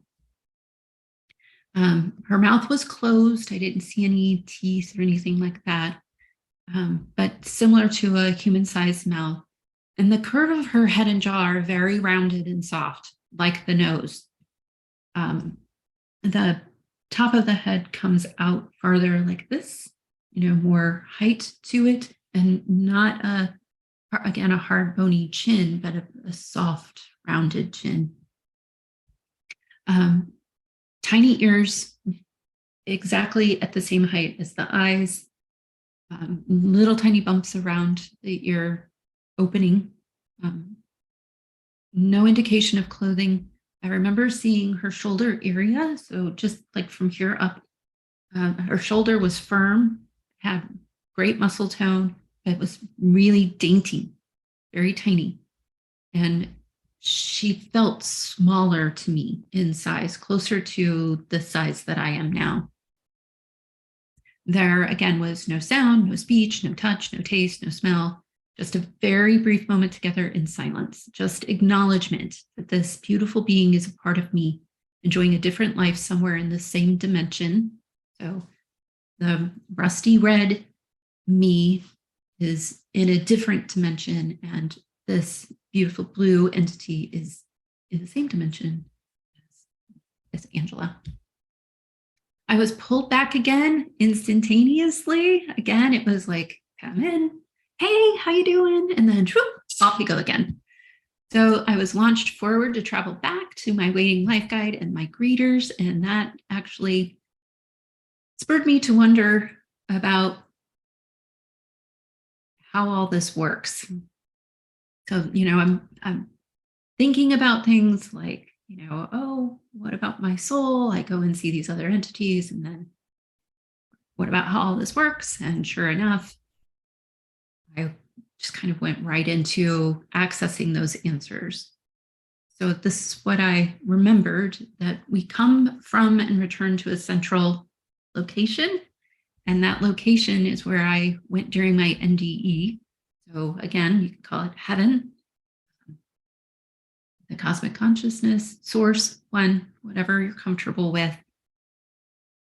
Her mouth was closed. I didn't see any teeth or anything like that, but similar to a human-sized mouth. And the curve of her head and jaw are very rounded and soft, like the nose. The top of the head comes out farther like this, more height to it, and not a hard bony chin, but a soft rounded chin. Tiny ears, exactly at the same height as the eyes, little tiny bumps around the ear opening, no indication of clothing. I remember seeing her shoulder area. So just like from here up, her shoulder was firm, had great muscle tone. It was really dainty, very tiny. And she felt smaller to me in size, closer to the size that I am now. There again was no sound, no speech, no touch, no taste, no smell, just a very brief moment together in silence, just acknowledgement that this beautiful being is a part of me, enjoying a different life somewhere in the same dimension. So the rusty red me is in a different dimension, and this beautiful blue entity is in the same dimension as Angela. I was pulled back again instantaneously. Again, it was like, come in. Hey, how you doing? And then whoop, off we go again. So I was launched forward to travel back to my waiting life guide and my greeters. And that actually spurred me to wonder about how all this works. So, I'm thinking about things like, oh, what about my soul? I go and see these other entities, and then what about how all this works? And sure enough, I just kind of went right into accessing those answers. So this is what I remembered, that we come from and return to a central location. And that location is where I went during my NDE. So again, you can call it heaven, the cosmic consciousness, source, one, whatever you're comfortable with.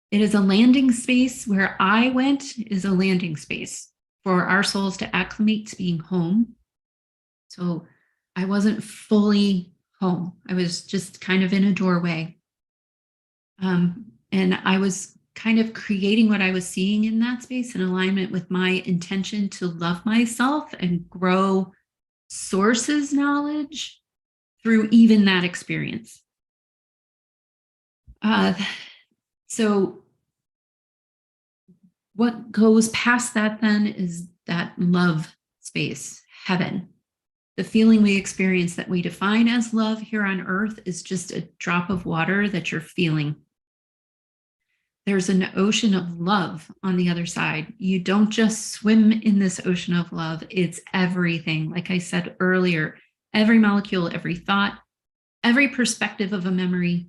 It is a landing space. Where I went is a landing space for our souls to acclimate to being home. So I wasn't fully home. I was just kind of in a doorway. And I was kind of creating what I was seeing in that space in alignment with my intention to love myself and grow source's knowledge through even that experience. So what goes past that then is that love space, heaven. The feeling we experience that we define as love here on earth is just a drop of water that you're feeling. There's an ocean of love on the other side. You don't just swim in this ocean of love. It's everything. Like I said earlier, every molecule, every thought, every perspective of a memory,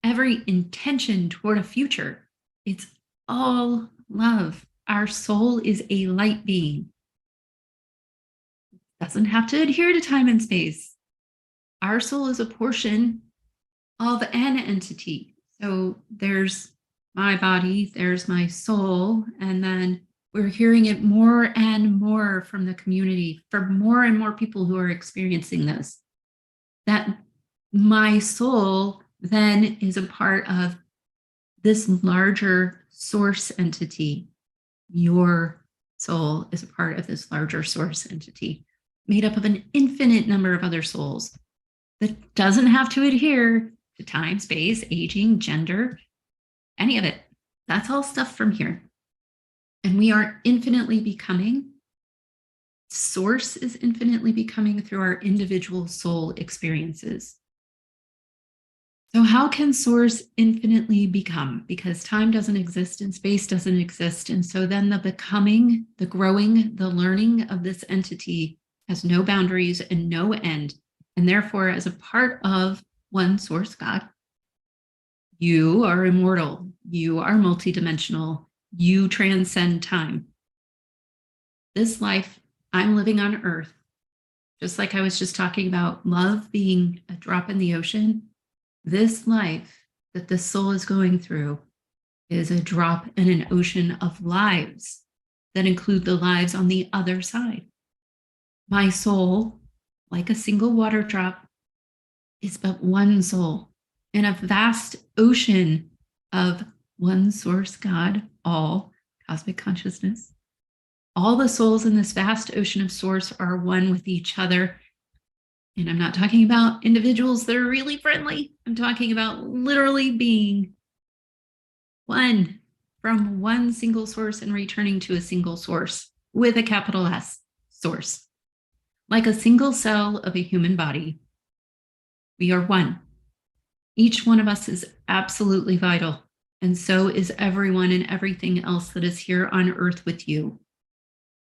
every intention toward a future. It's all love. Our soul is a light being. Doesn't have to adhere to time and space. Our soul is a portion of an entity. So there's my body, there's my soul, and then we're hearing it more and more from the community, from more and more people who are experiencing this, that my soul then is a part of this larger source entity. Your soul is a part of this larger source entity, made up of an infinite number of other souls that doesn't have to adhere to time, space, aging, gender, any of it. That's all stuff from here. And we are infinitely becoming. Source is infinitely becoming through our individual soul experiences. So how can source infinitely become? Because time doesn't exist and space doesn't exist. And so then the becoming, the growing, the learning of this entity has no boundaries and no end. And therefore, as a part of one source God, you are immortal. You are multidimensional. You transcend time. This life I'm living on earth, just like I was just talking about love being a drop in the ocean, this life that the soul is going through is a drop in an ocean of lives that include the lives on the other side. My soul, like a single water drop, is but one soul in a vast ocean of one source God, all cosmic consciousness. All the souls in this vast ocean of source are one with each other. And I'm not talking about individuals that are really friendly. I'm talking about literally being one from one single source and returning to a single source with a capital S, source. Like a single cell of a human body, We are one. Each one of us is absolutely vital, and so is everyone and everything else that is here on earth with you.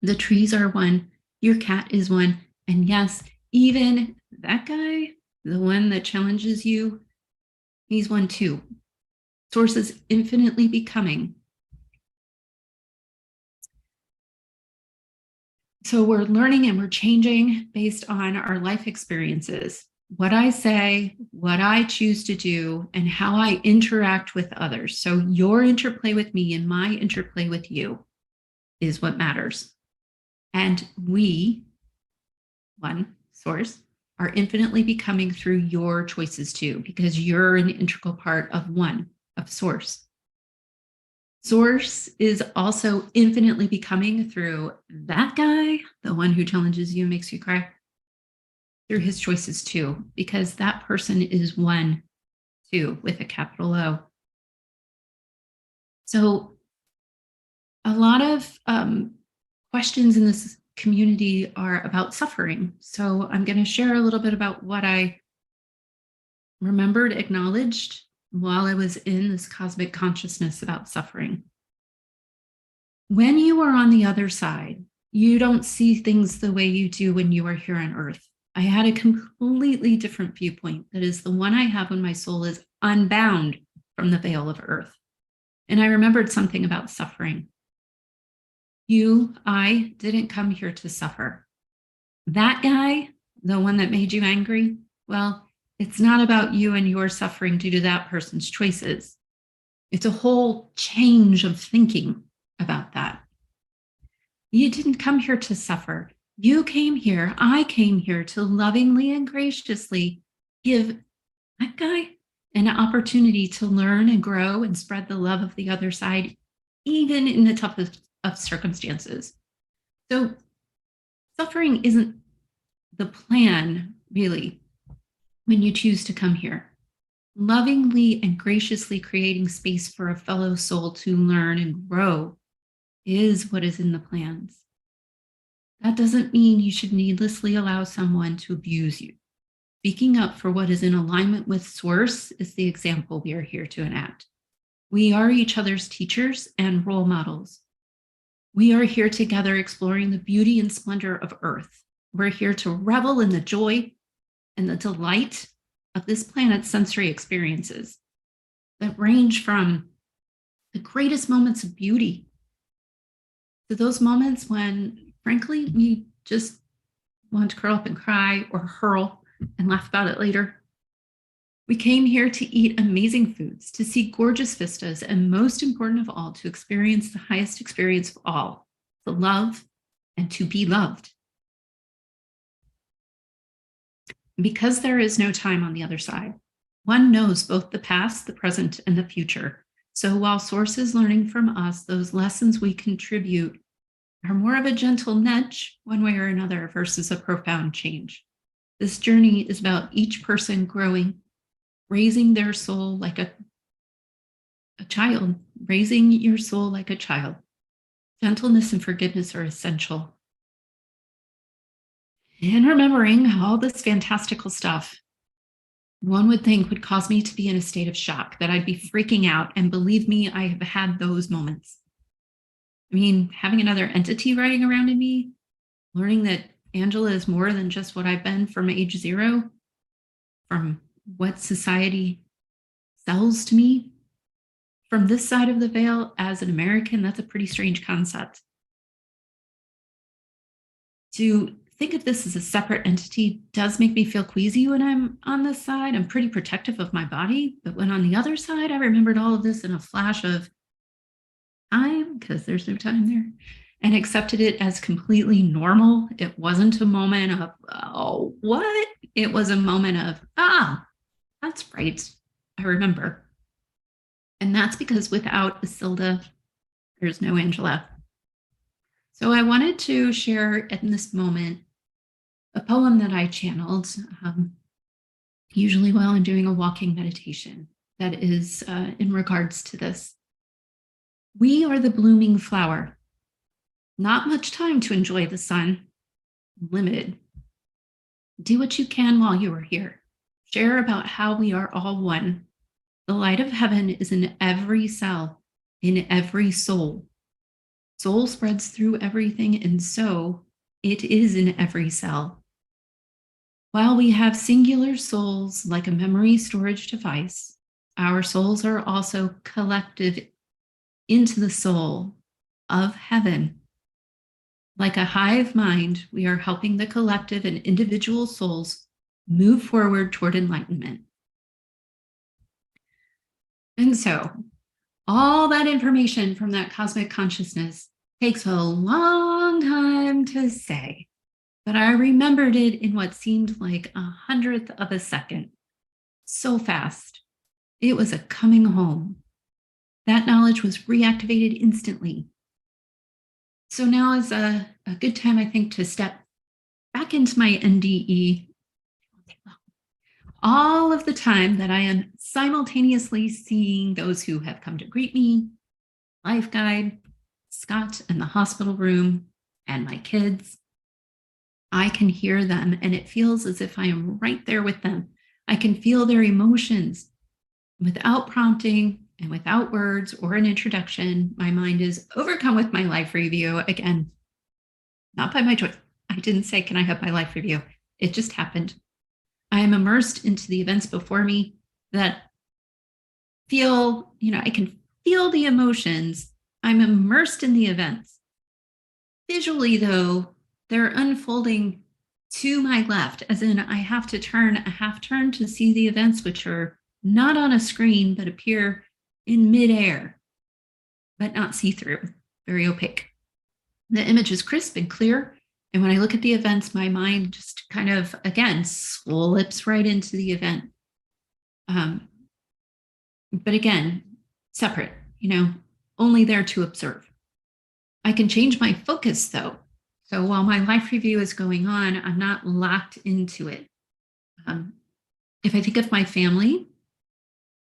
The trees are one, your cat is one, and yes, even that guy, the one that challenges you, he's one too. Source is infinitely becoming. So we're learning and we're changing based on our life experiences. What I say, what I choose to do, and how I interact with others. So your interplay with me and my interplay with you is what matters. And we, one source, are infinitely becoming through your choices too, because you're an integral part of one, of source. Source is also infinitely becoming through that guy, the one who challenges you and makes you cry, through his choices too, because that person is one too, with a capital O. So a lot of questions in this community are about suffering. So I'm going to share a little bit about what I remembered, acknowledged while I was in this cosmic consciousness about suffering. When you are on the other side, you don't see things the way you do when you are here on earth. I had a completely different viewpoint that is the one I have when my soul is unbound from the veil of earth. And I remembered something about suffering. I didn't come here to suffer. That guy, the one that made you angry, well, it's not about you and your suffering due to that person's choices. It's a whole change of thinking about that. You didn't come here to suffer. You came here, I came here to lovingly and graciously give that guy an opportunity to learn and grow and spread the love of the other side, even in the toughest of circumstances. So suffering isn't the plan, really, when you choose to come here. Lovingly and graciously creating space for a fellow soul to learn and grow is what is in the plans. That doesn't mean you should needlessly allow someone to abuse you. Speaking up for what is in alignment with source is the example we are here to enact. We are each other's teachers and role models. We are here together exploring the beauty and splendor of earth. We're here to revel in the joy and the delight of this planet's sensory experiences that range from the greatest moments of beauty to those moments when, frankly, we just want to curl up and cry or hurl and laugh about it later. We came here to eat amazing foods, to see gorgeous vistas, and most important of all, to experience the highest experience of all, to love and to be loved. Because there is no time on the other side, one knows both the past, the present, and the future. So while Source is learning from us, those lessons we contribute are more of a gentle nudge one way or another versus a profound change. This journey is about each person growing, raising their soul like a child, raising your soul like a child. Gentleness and forgiveness are essential. And remembering all this fantastical stuff, one would think would cause me to be in a state of shock, that I'd be freaking out. And believe me, I have had those moments. I mean, having another entity riding around in me, learning that Angela is more than just what I've been from age 0, from what society sells to me. From this side of the veil, as an American, that's a pretty strange concept. To think of this as a separate entity does make me feel queasy when I'm on this side. I'm pretty protective of my body, but when on the other side, I remembered all of this in a flash of time, because there's no time there, and accepted it as completely normal. It wasn't a moment of, oh, what? It was a moment of, that's right, I remember. And that's because without Isilda, there's no Angela. So I wanted to share in this moment a poem that I channeled, usually while I'm doing a walking meditation, that is in regards to this. We are the blooming flower. Not much time to enjoy the sun. Limited. Do what you can while you are here. share about how we are all one. The light of heaven is in every cell, in every soul. Soul spreads through everything, and so it is in every cell. While we have singular souls like a memory storage device, our souls are also collective into the soul of heaven. Like a hive mind, we are helping the collective and individual souls move forward toward enlightenment. And so, all that information from that cosmic consciousness takes a long time to say, but I remembered it in what seemed like 100th of a second. So fast. It was a coming home. That knowledge was reactivated instantly. So now is a good time, I think, to step back into my NDE. All of the time that I am simultaneously seeing those who have come to greet me, life guide, Scott in the hospital room, and my kids. I can hear them, and it feels as if I am right there with them. I can feel their emotions without prompting and without words or an introduction. My mind is overcome with my life review. Again, not by my choice. I didn't say, can I have my life review? It just happened. I am immersed into the events before me that feel, I can feel the emotions. I'm immersed in the events. Visually, though, they're unfolding to my left, as in I have to turn a half turn to see the events, which are not on a screen, but appear in midair, but not see-through, very opaque. The image is crisp and clear. And when I look at the events, my mind just kind of, again, slips right into the event. But again, separate, only there to observe. I can change my focus, though. So while my life review is going on, I'm not locked into it. If I think of my family,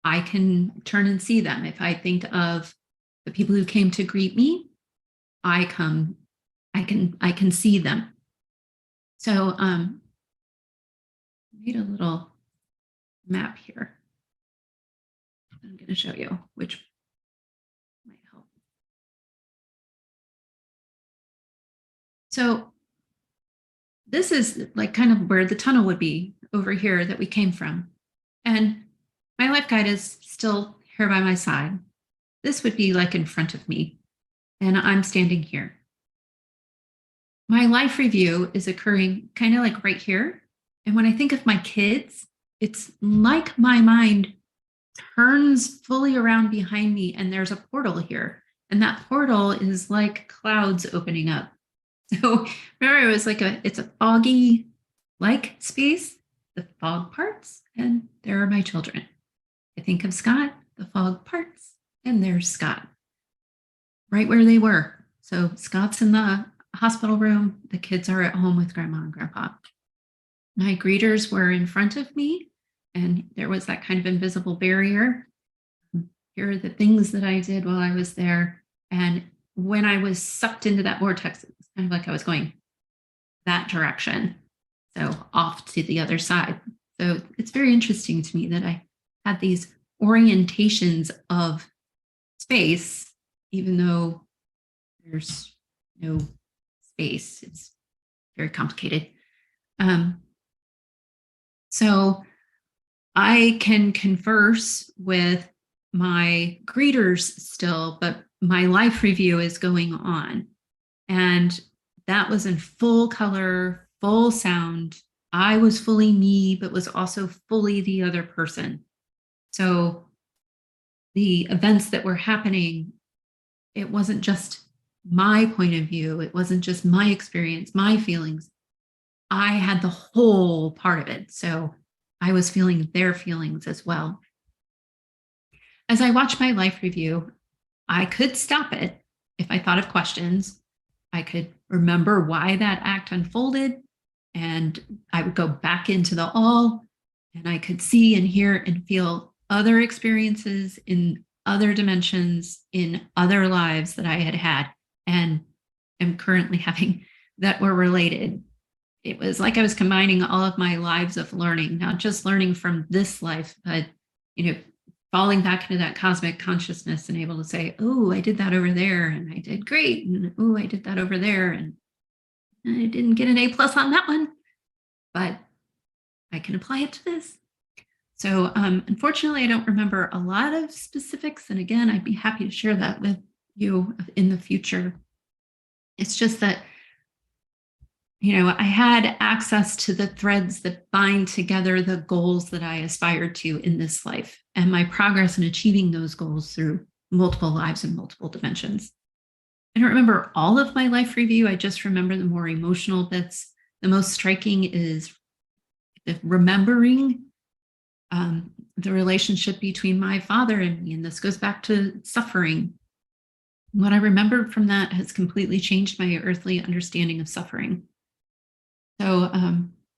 I can turn and see them. If I think of the people who came to greet me, I can see them. So I made a little map here. I'm going to show you, which might help. So this is like kind of where the tunnel would be over here that we came from. And my life guide is still here by my side. This would be like in front of me, and I'm standing here. My life review is occurring kind of like right here. And when I think of my kids, it's like my mind turns fully around behind me and there's a portal here. And that portal is like clouds opening up. So remember, it was like it's a foggy like space, the fog parts, and there are my children. I think of Scott, the fog parts, and there's Scott, right where they were. So Scott's in the hospital room. The kids are at home with grandma and grandpa. My greeters were in front of me, and there was that kind of invisible barrier. Here are the things that I did while I was there. And when I was sucked into that vortex, it was kind of like I was going that direction. So off to the other side. So it's very interesting to me that I had these orientations of space, even though there's no space. It's very complicated. So I can converse with my greeters still, but my life review is going on. And that was in full color, full sound. I was fully me, but was also fully the other person. So the events that were happening, it wasn't just my point of view. It wasn't just my experience, my feelings. I had the whole part of it. So I was feeling their feelings as well. As I watched my life review, I could stop it if I thought of questions. I could remember why that act unfolded, and I would go back into the all, and I could see and hear and feel other experiences in other dimensions, in other lives that I had had and am currently having that were related. it was like I was combining all of my lives of learning, not just learning from this life, but, you know, falling back into that cosmic consciousness and able to say, oh, I did that over there and I did great. And oh, I did that over there. And I didn't get an A plus on that one, but I can apply it to this. So unfortunately, I don't remember a lot of specifics. And again, I'd be happy to share that with you in the future. It's just that, I had access to the threads that bind together the goals that I aspired to in this life and my progress in achieving those goals through multiple lives and multiple dimensions. I don't remember all of my life review. I just remember the more emotional bits. The most striking is the remembering the relationship between my father and me. And this goes back to suffering. What I remembered from that has completely changed my earthly understanding of suffering. So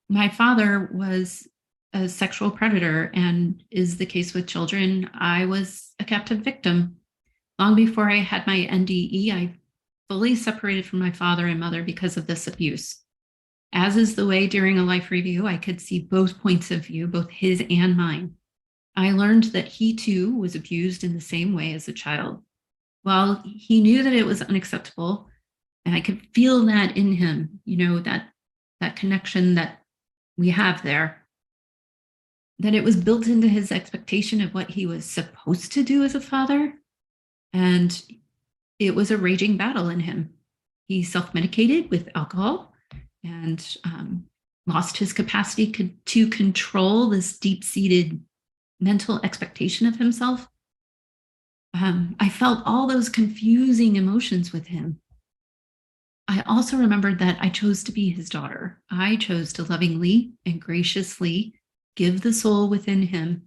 my father was a sexual predator, and is the case with children. I was a captive victim. Long before I had my NDE, I fully separated from my father and mother because of this abuse. As is the way during a life review, I could see both points of view, both his and mine. I learned that he too was abused in the same way as a child. Well, he knew that it was unacceptable, and I could feel that in him, that connection that we have there, that it was built into his expectation of what he was supposed to do as a father. And it was a raging battle in him. He self-medicated with alcohol and lost his capacity to control this deep-seated mental expectation of himself. I felt all those confusing emotions with him. I also remembered that I chose to be his daughter. I chose to lovingly and graciously give the soul within him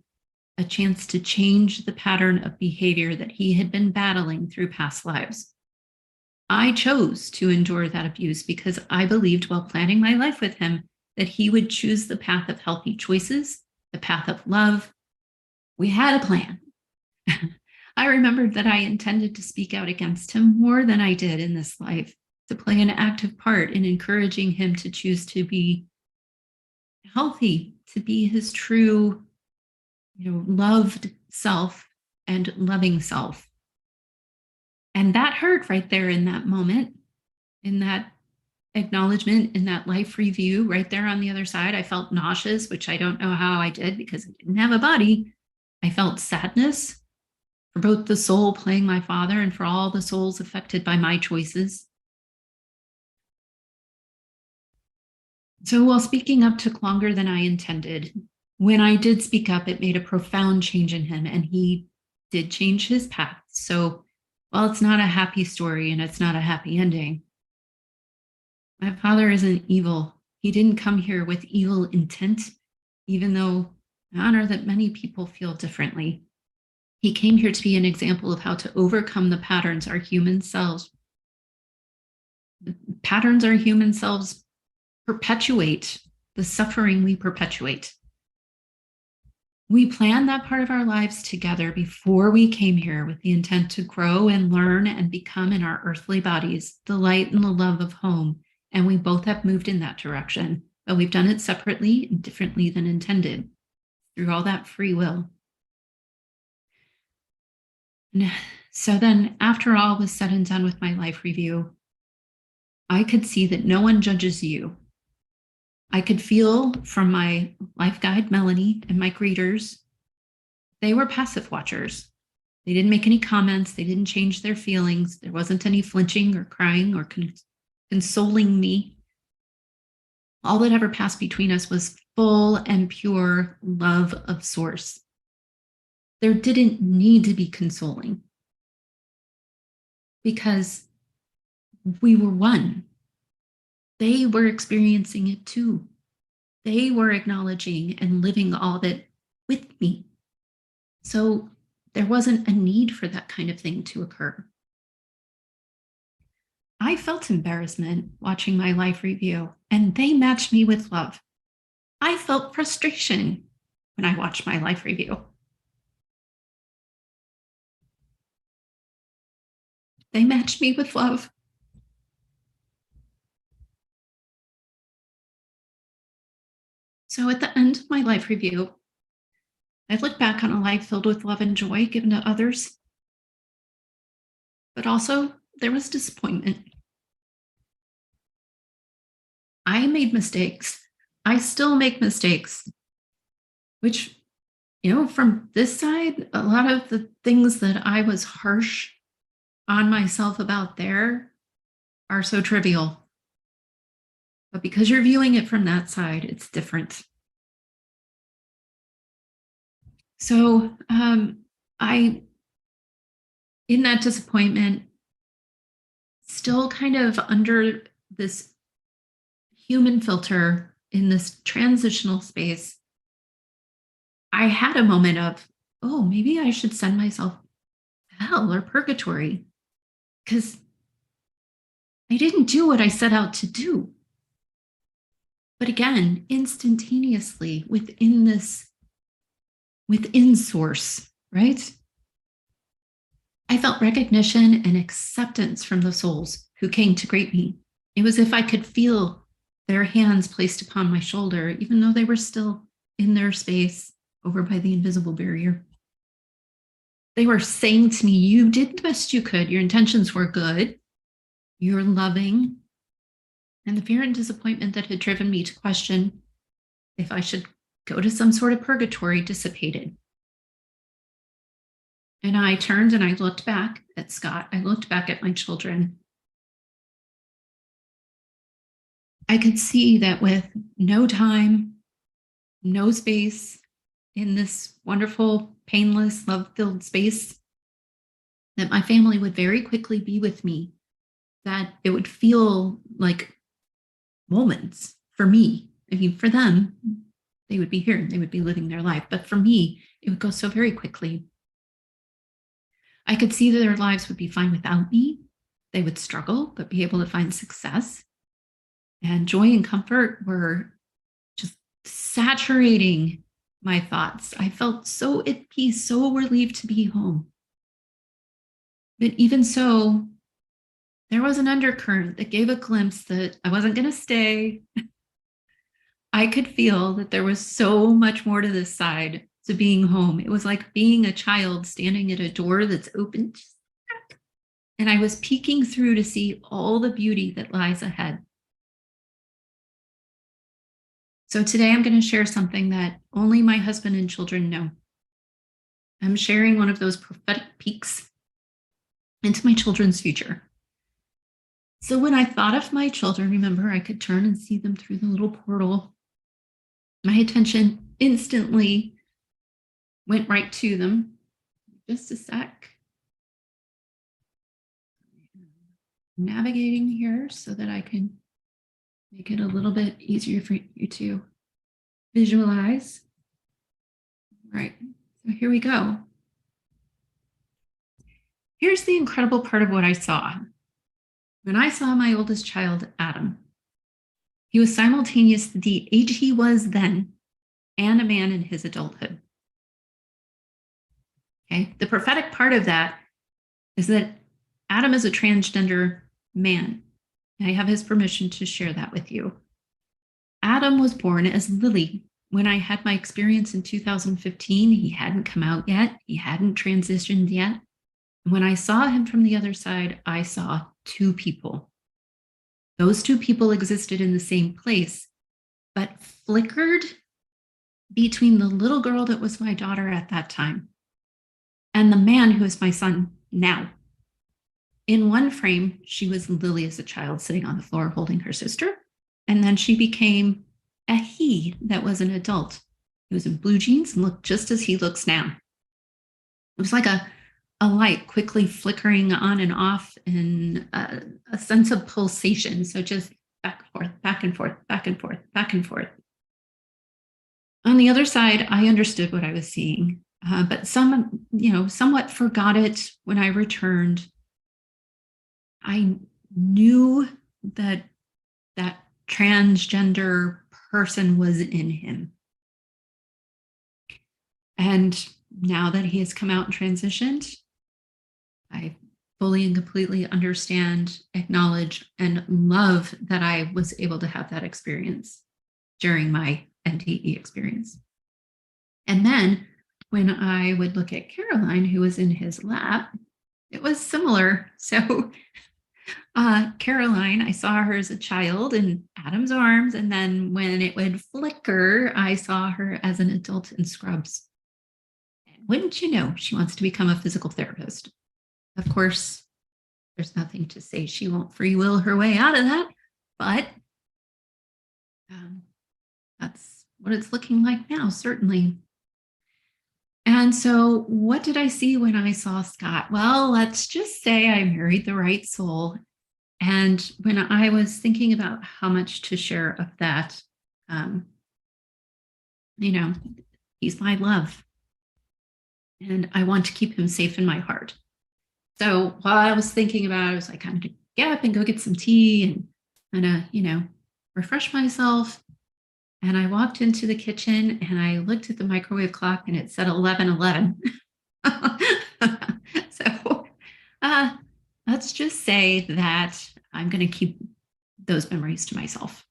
a chance to change the pattern of behavior that he had been battling through past lives. I chose to endure that abuse because I believed while planning my life with him that he would choose the path of healthy choices, the path of love. We had a plan. I remembered that I intended to speak out against him more than I did in this life, to play an active part in encouraging him to choose to be healthy, to be his true, loved self and loving self. And that hurt right there in that moment, in that acknowledgement, in that life review, right there on the other side. I felt nauseous, which I don't know how I did because I didn't have a body. I felt sadness for both the soul playing my father and for all the souls affected by my choices. So while speaking up took longer than I intended, when I did speak up, it made a profound change in him, and he did change his path. So while it's not a happy story and it's not a happy ending, my father isn't evil. He didn't come here with evil intent, even though I honor that many people feel differently. He came here to be an example of how to overcome the patterns our human selves perpetuate, the suffering we perpetuate. We planned that part of our lives together before we came here with the intent to grow and learn and become in our earthly bodies the light and the love of home. And we both have moved in that direction, but we've done it separately and differently than intended through all that free will. And so then, after all was said and done with my life review, I could see that no one judges you. I could feel from my life guide, Melanie, and my greeters, they were passive watchers. They didn't make any comments. They didn't change their feelings. There wasn't any flinching or crying or consoling me. All that ever passed between us was full and pure love of source. There didn't need to be consoling because we were one. They were experiencing it too. They were acknowledging and living all of it with me. So there wasn't a need for that kind of thing to occur. I felt embarrassment watching my life review, and they matched me with love. I felt frustration when I watched my life review. They matched me with love. So at the end of my life review, I look back on a life filled with love and joy given to others, but also there was disappointment. I made mistakes. I still make mistakes, which, from this side, a lot of the things that I was harsh on myself about there are so trivial. But because you're viewing it from that side, it's different. So I, in that disappointment, still kind of under this human filter in this transitional space, I had a moment of, oh, maybe I should send myself to hell or purgatory because I didn't do what I set out to do. But again, instantaneously within source, right? I felt recognition and acceptance from the souls who came to greet me. It was as if I could feel their hands placed upon my shoulder, even though they were still in their space over by the invisible barrier. They were saying to me, you did the best you could. Your intentions were good. You're loving. And the fear and disappointment that had driven me to question if I should go to some sort of purgatory dissipated. And I turned and I looked back at Scott. I looked back at my children. I could see that with no time, no space in this wonderful, painless, love-filled space, that my family would very quickly be with me, that it would feel like moments for me. I mean, for them, they would be here, they would be living their life. But for me, it would go so very quickly. I could see that their lives would be fine without me. They would struggle, but be able to find success. And joy and comfort were just saturating my thoughts. I felt so at peace, so relieved to be home. But even so, there was an undercurrent that gave a glimpse that I wasn't going to stay. I could feel that there was so much more to this side to being home. It was like being a child standing at a door that's open. And I was peeking through to see all the beauty that lies ahead. So today I'm going to share something that only my husband and children know. I'm sharing one of those prophetic peeks into my children's future. So when I thought of my children, remember, I could turn and see them through the little portal. My attention instantly went right to them. Just a sec. Navigating here so that I can make it a little bit easier for you to visualize. All right, so here we go. Here's the incredible part of what I saw. When I saw my oldest child, Adam, he was simultaneous the age he was then and a man in his adulthood. Okay, the prophetic part of that is that Adam is a transgender man. I have his permission to share that with you. Adam was born as Lily. When I had my experience in 2015, he hadn't come out yet. He hadn't transitioned yet. When I saw him from the other side, I saw two people. Those two people existed in the same place, but flickered between the little girl that was my daughter at that time and the man who is my son now. In one frame, she was Lily as a child sitting on the floor holding her sister. And then she became a he that was an adult. He was in blue jeans and looked just as he looks now. It was like a light quickly flickering on and off in a sense of pulsation. So just back and forth, back and forth, back and forth, back and forth. On the other side, I understood what I was seeing, but somewhat forgot it when I returned. I knew that transgender person was in him. And now that he has come out and transitioned, I fully and completely understand, acknowledge, and love that I was able to have that experience during my NDE experience. And then when I would look at Caroline, who was in his lap, it was similar. So Caroline, I saw her as a child in Adam's arms. And then when it would flicker, I saw her as an adult in scrubs. And wouldn't you know, she wants to become a physical therapist. Of course, there's nothing to say she won't free will her way out of that, but that's what it's looking like now, certainly. And so, what did I see when I saw Scott? Well, let's just say I married the right soul. And when I was thinking about how much to share of that, he's my love. And I want to keep him safe in my heart. So while I was thinking about it, I was like, I'm going to get up and go get some tea and kind of, refresh myself. And I walked into the kitchen and I looked at the microwave clock and it said 11:11. So let's just say that I'm going to keep those memories to myself.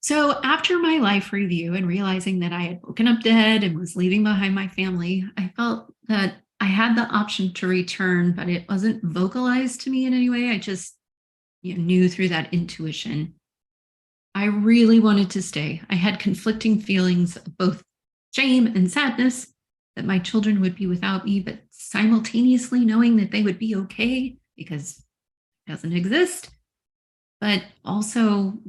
So after my life review and realizing that I had woken up dead and was leaving behind my family, I felt that I had the option to return, but it wasn't vocalized to me in any way. I just knew through that intuition. I really wanted to stay. I had conflicting feelings of both shame and sadness that my children would be without me, but simultaneously knowing that they would be okay because it doesn't exist. But also,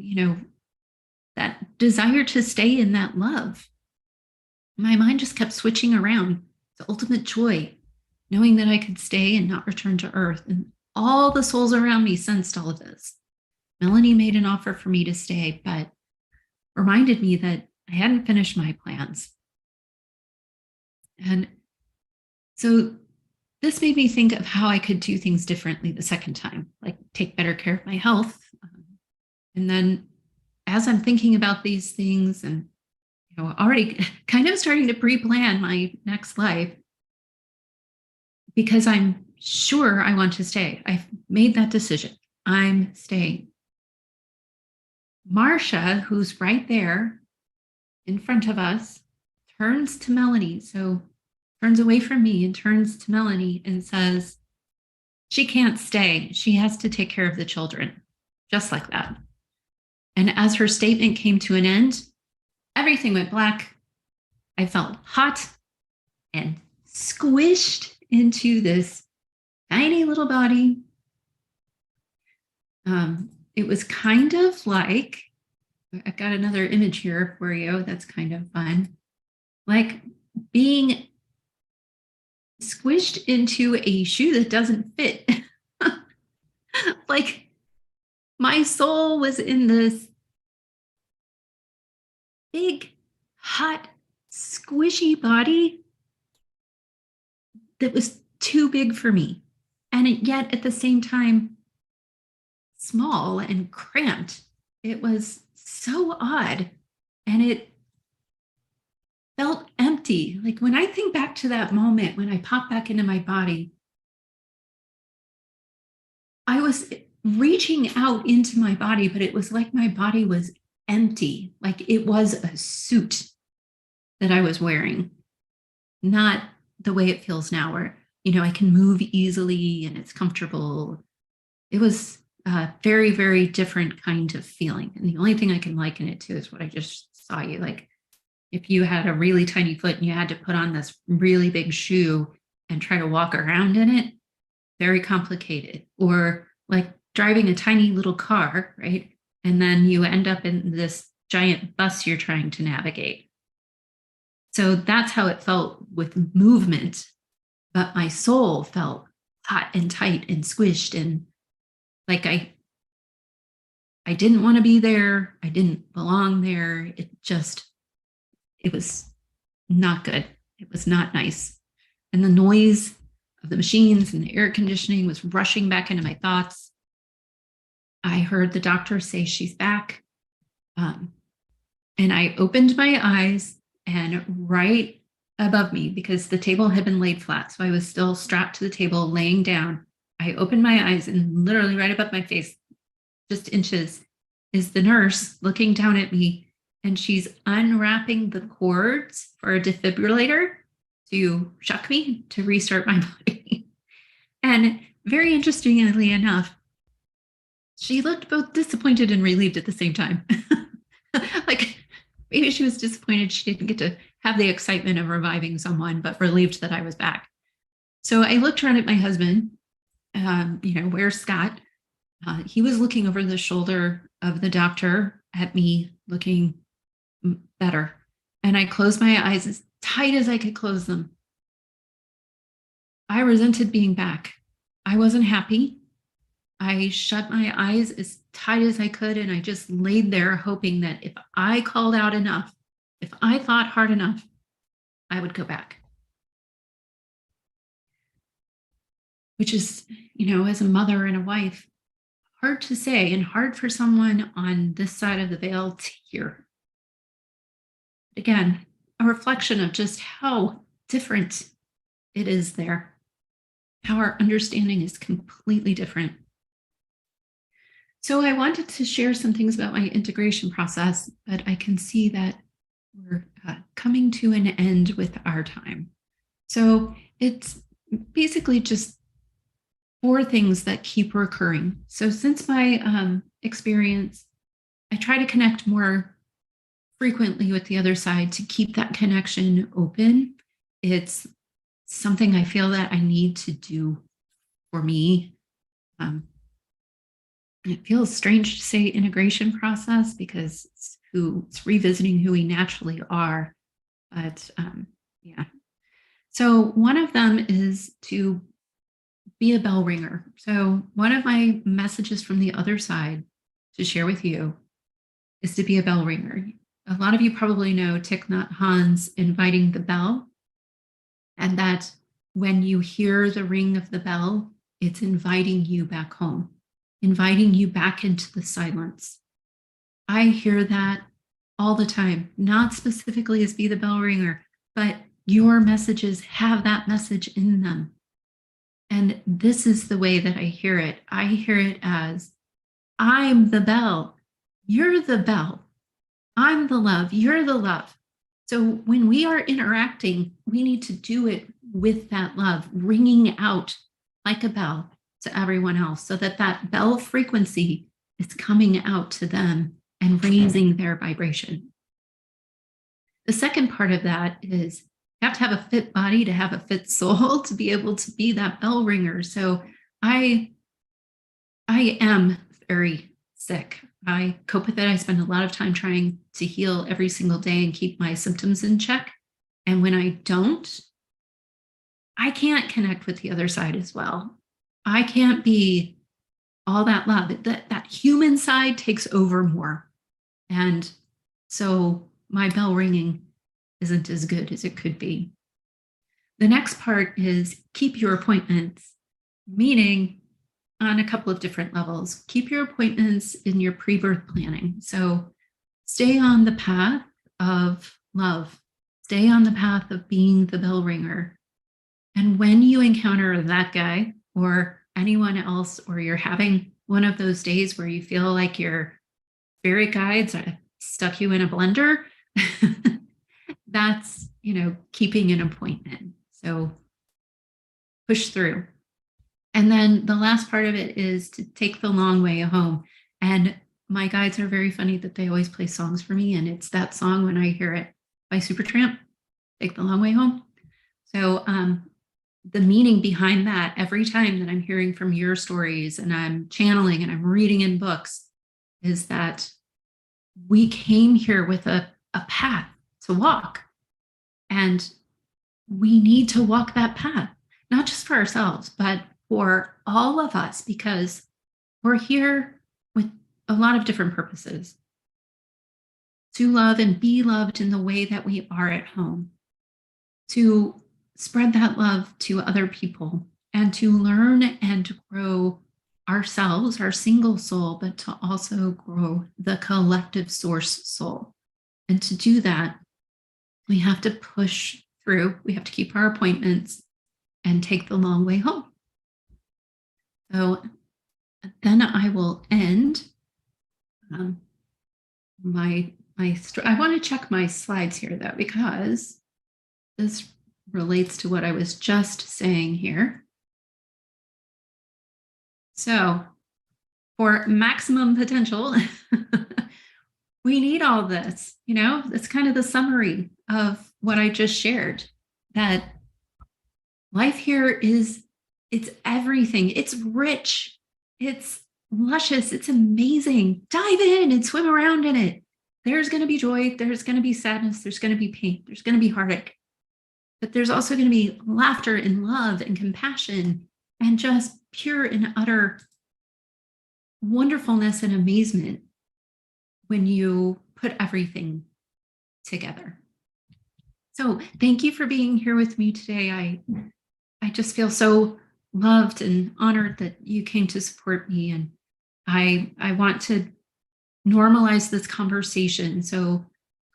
that desire to stay in that love. My mind just kept switching around. The ultimate joy, knowing that I could stay and not return to Earth. And all the souls around me sensed all of this. Melanie made an offer for me to stay, but reminded me that I hadn't finished my plans. And so this made me think of how I could do things differently the second time, like take better care of my health. And then as I'm thinking about these things and already kind of starting to pre-plan my next life, because I'm sure I want to stay. I've made that decision. I'm staying. Marcia, who's right there in front of us, turns to Melanie. So turns away from me and turns to Melanie and says, she can't stay. She has to take care of the children. Just like that. And as her statement came to an end, everything went black. I felt hot and squished into this tiny little body. It was kind of like, I've got another image here for you that's kind of fun, like being squished into a shoe that doesn't fit. Like my soul was in this big, hot, squishy body that was too big for me. And yet at the same time, small and cramped. It was so odd. And it felt empty. Like when I think back to that moment when I popped back into my body, I was reaching out into my body, but it was like my body was empty. Like it was a suit that I was wearing, not the way it feels now where, I can move easily and it's comfortable. It was a very, very different kind of feeling. And the only thing I can liken it to is what I just saw you. Like if you had a really tiny foot and you had to put on this really big shoe and try to walk around in it, very complicated. Or like driving a tiny little car, right? And then you end up in this giant bus you're trying to navigate. So that's how it felt with movement. But my soul felt hot and tight and squished and like I didn't want to be there. I didn't belong there. It was not good. It was not nice. And the noise of the machines and the air conditioning was rushing back into my thoughts. I heard the doctor say she's back. And I opened my eyes and right above me, because the table had been laid flat, so I was still strapped to the table, laying down. I opened my eyes and literally right above my face, just inches, is the nurse looking down at me and she's unwrapping the cords for a defibrillator to shock me to restart my body. And very interestingly enough, she looked both disappointed and relieved at the same time. Like maybe she was disappointed she didn't get to have the excitement of reviving someone, but relieved that I was back. So I looked around at my husband, where's Scott? He was looking over the shoulder of the doctor at me, looking better. And I closed my eyes as tight as I could close them. I resented being back. I wasn't happy. I shut my eyes as tight as I could, and I just laid there hoping that if I called out enough, if I thought hard enough, I would go back. Which is, as a mother and a wife, hard to say and hard for someone on this side of the veil to hear. Again, a reflection of just how different it is there, how our understanding is completely different. So I wanted to share some things about my integration process, but I can see that we're coming to an end with our time. So it's basically just 4 things that keep recurring. So since my experience, I try to connect more frequently with the other side to keep that connection open. It's something I feel that I need to do for me. It feels strange to say integration process because it's revisiting who we naturally are. But yeah. So one of them is to be a bell ringer. So one of my messages from the other side to share with you is to be a bell ringer. A lot of you probably know Thich Nhat Hanh's inviting the bell, and that when you hear the ring of the bell, it's inviting you back home, inviting you back into the silence. I hear that all the time, not specifically as be the bell ringer, but your messages have that message in them. And this is the way that I hear it. I hear it as, I'm the bell, you're the bell. I'm the love, you're the love. So when we are interacting, we need to do it with that love, ringing out like a bell to everyone else so that that bell frequency is coming out to them and raising their vibration. The second part of that is you have to have a fit body to have a fit soul to be able to be that bell ringer. So I am very sick. I cope with it. I spend a lot of time trying to heal every single day and keep my symptoms in check. And when I don't, I can't connect with the other side as well. I can't be all that love. That human side takes over more. And so my bell ringing isn't as good as it could be. The next part is keep your appointments, meaning on a couple of different levels. Keep your appointments in your pre-birth planning. So stay on the path of love. Stay on the path of being the bell ringer. And when you encounter that guy or anyone else, or you're having one of those days where you feel like your spirit guides stuck you in a blender, that's, keeping an appointment. So push through. And then the last part of it is to take the long way home. And my guides are very funny that they always play songs for me. And it's that song when I hear it by Supertramp, Take the Long Way Home. So the meaning behind that, every time that I'm hearing from your stories and I'm channeling and I'm reading in books, is that we came here with a path to walk. And we need to walk that path, not just for ourselves, but for all of us, because we're here with a lot of different purposes. To love and be loved in the way that we are at home, to spread that love to other people, and to learn and grow ourselves, our single soul, but to also grow the collective source soul. And to do that, we have to push through, we have to keep our appointments and take the long way home. So then I will end my I want to check my slides here though, because this relates to what I was just saying here. So for maximum potential, we need all this, that's kind of the summary of what I just shared, that life here it's everything. It's rich. It's luscious. It's amazing. Dive in and swim around in it. There's going to be joy. There's going to be sadness. There's going to be pain. There's going to be heartache. But there's also going to be laughter and love and compassion and just pure and utter wonderfulness and amazement when you put everything together. So thank you for being here with me today. I just feel so loved and honored that you came to support me. And I want to normalize this conversation. So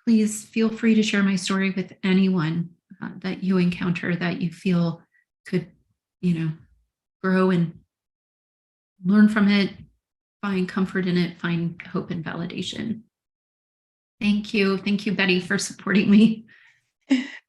please feel free to share my story with anyone that you encounter that you feel could, grow and learn from it, find comfort in it, find hope and validation. Thank you. Thank you, Betty, for supporting me.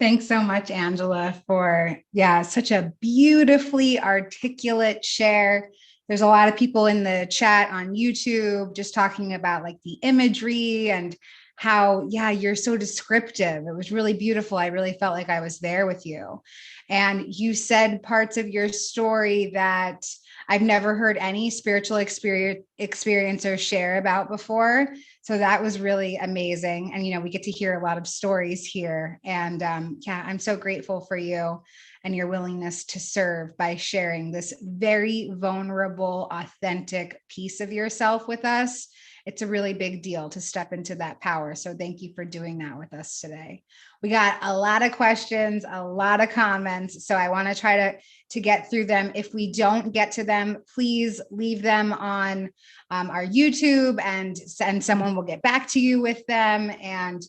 Thanks so much, Angela, for such a beautifully articulate share. There's a lot of people in the chat on YouTube just talking about like the imagery and how, you're so descriptive. It was really beautiful. I really felt like I was there with you. And you said parts of your story that I've never heard any spiritual experiencer share about before. So that was really amazing. And, we get to hear a lot of stories here. And I'm so grateful for you and your willingness to serve by sharing this very vulnerable, authentic piece of yourself with us. It's a really big deal to step into that power. So thank you for doing that with us today. We got a lot of questions, a lot of comments. So I want to try to get through them. If we don't get to them, please leave them on our YouTube and someone will get back to you with them. And,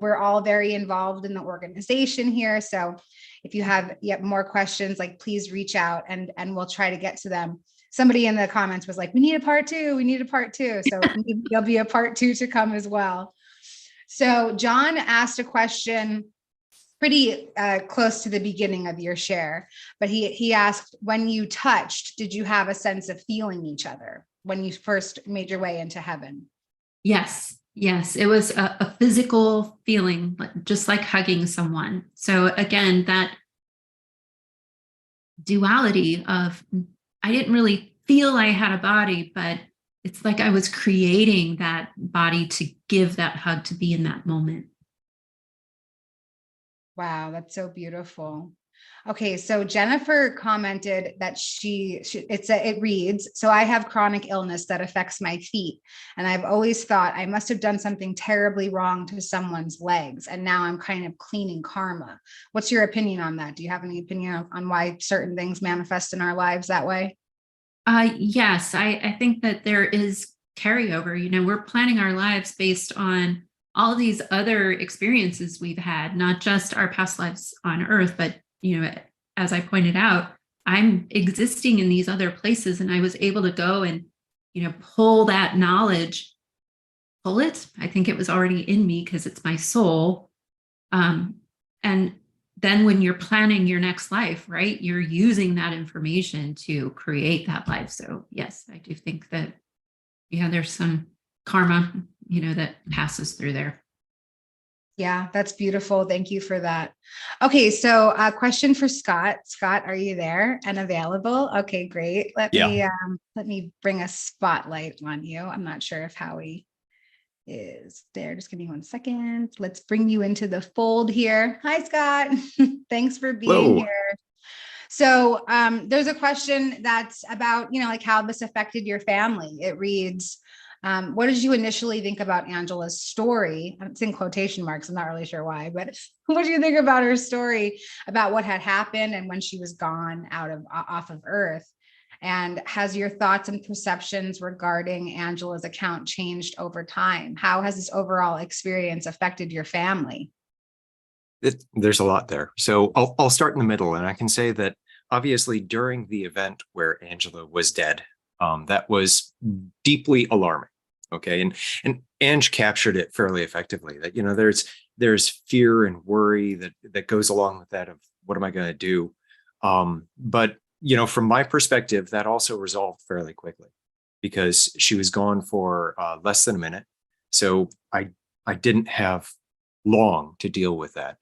we're all very involved in the organization here. So if you have yet more questions, please reach out and we'll try to get to them. Somebody in the comments was like, we need a part two. We need a part two. So there'll be a part two to come as well. So John asked a question pretty close to the beginning of your share, but he asked, when you touched, did you have a sense of feeling each other when you first made your way into heaven? Yes. It was a physical feeling, just like hugging someone. So again, that duality of, I didn't really feel I had a body, but it's like I was creating that body to give that hug, to be in that moment. Wow, that's so beautiful. Okay, so Jennifer commented that it reads, so I have chronic illness that affects my feet. And I've always thought I must have done something terribly wrong to someone's legs. And now I'm kind of cleaning karma. What's your opinion on that? Do you have any opinion on why certain things manifest in our lives that way? Yes, I think that there is carryover. We're planning our lives based on all these other experiences we've had, not just our past lives on Earth, but, as I pointed out, I'm existing in these other places, and I was able to go and, pull that knowledge, pull it. I think it was already in me because it's my soul. And then when you're planning your next life, right, you're using that information to create that life. So yes, I do think that, there's some karma, that passes through there. Yeah, that's beautiful. Thank you for that. Okay, so a question for Scott. Scott, are you there and available? Okay, great. Let me bring a spotlight on you. I'm not sure if Howie is there. Just give me 1 second. Let's bring you into the fold here. Hi, Scott. Thanks for being here. So there's a question that's about, how this affected your family. It reads, what did you initially think about Angela's story? It's in quotation marks. I'm not really sure why, but what do you think about her story, about what had happened and when she was gone off of Earth? And has your thoughts and perceptions regarding Angela's account changed over time? How has this overall experience affected your family? There's a lot there. So I'll start in the middle, and I can say that obviously during the event where Angela was dead, that was deeply alarming. Okay. And Ange captured it fairly effectively. That there's fear and worry that goes along with that of what am I going to do? But from my perspective, that also resolved fairly quickly because she was gone for less than a minute. So I didn't have long to deal with that.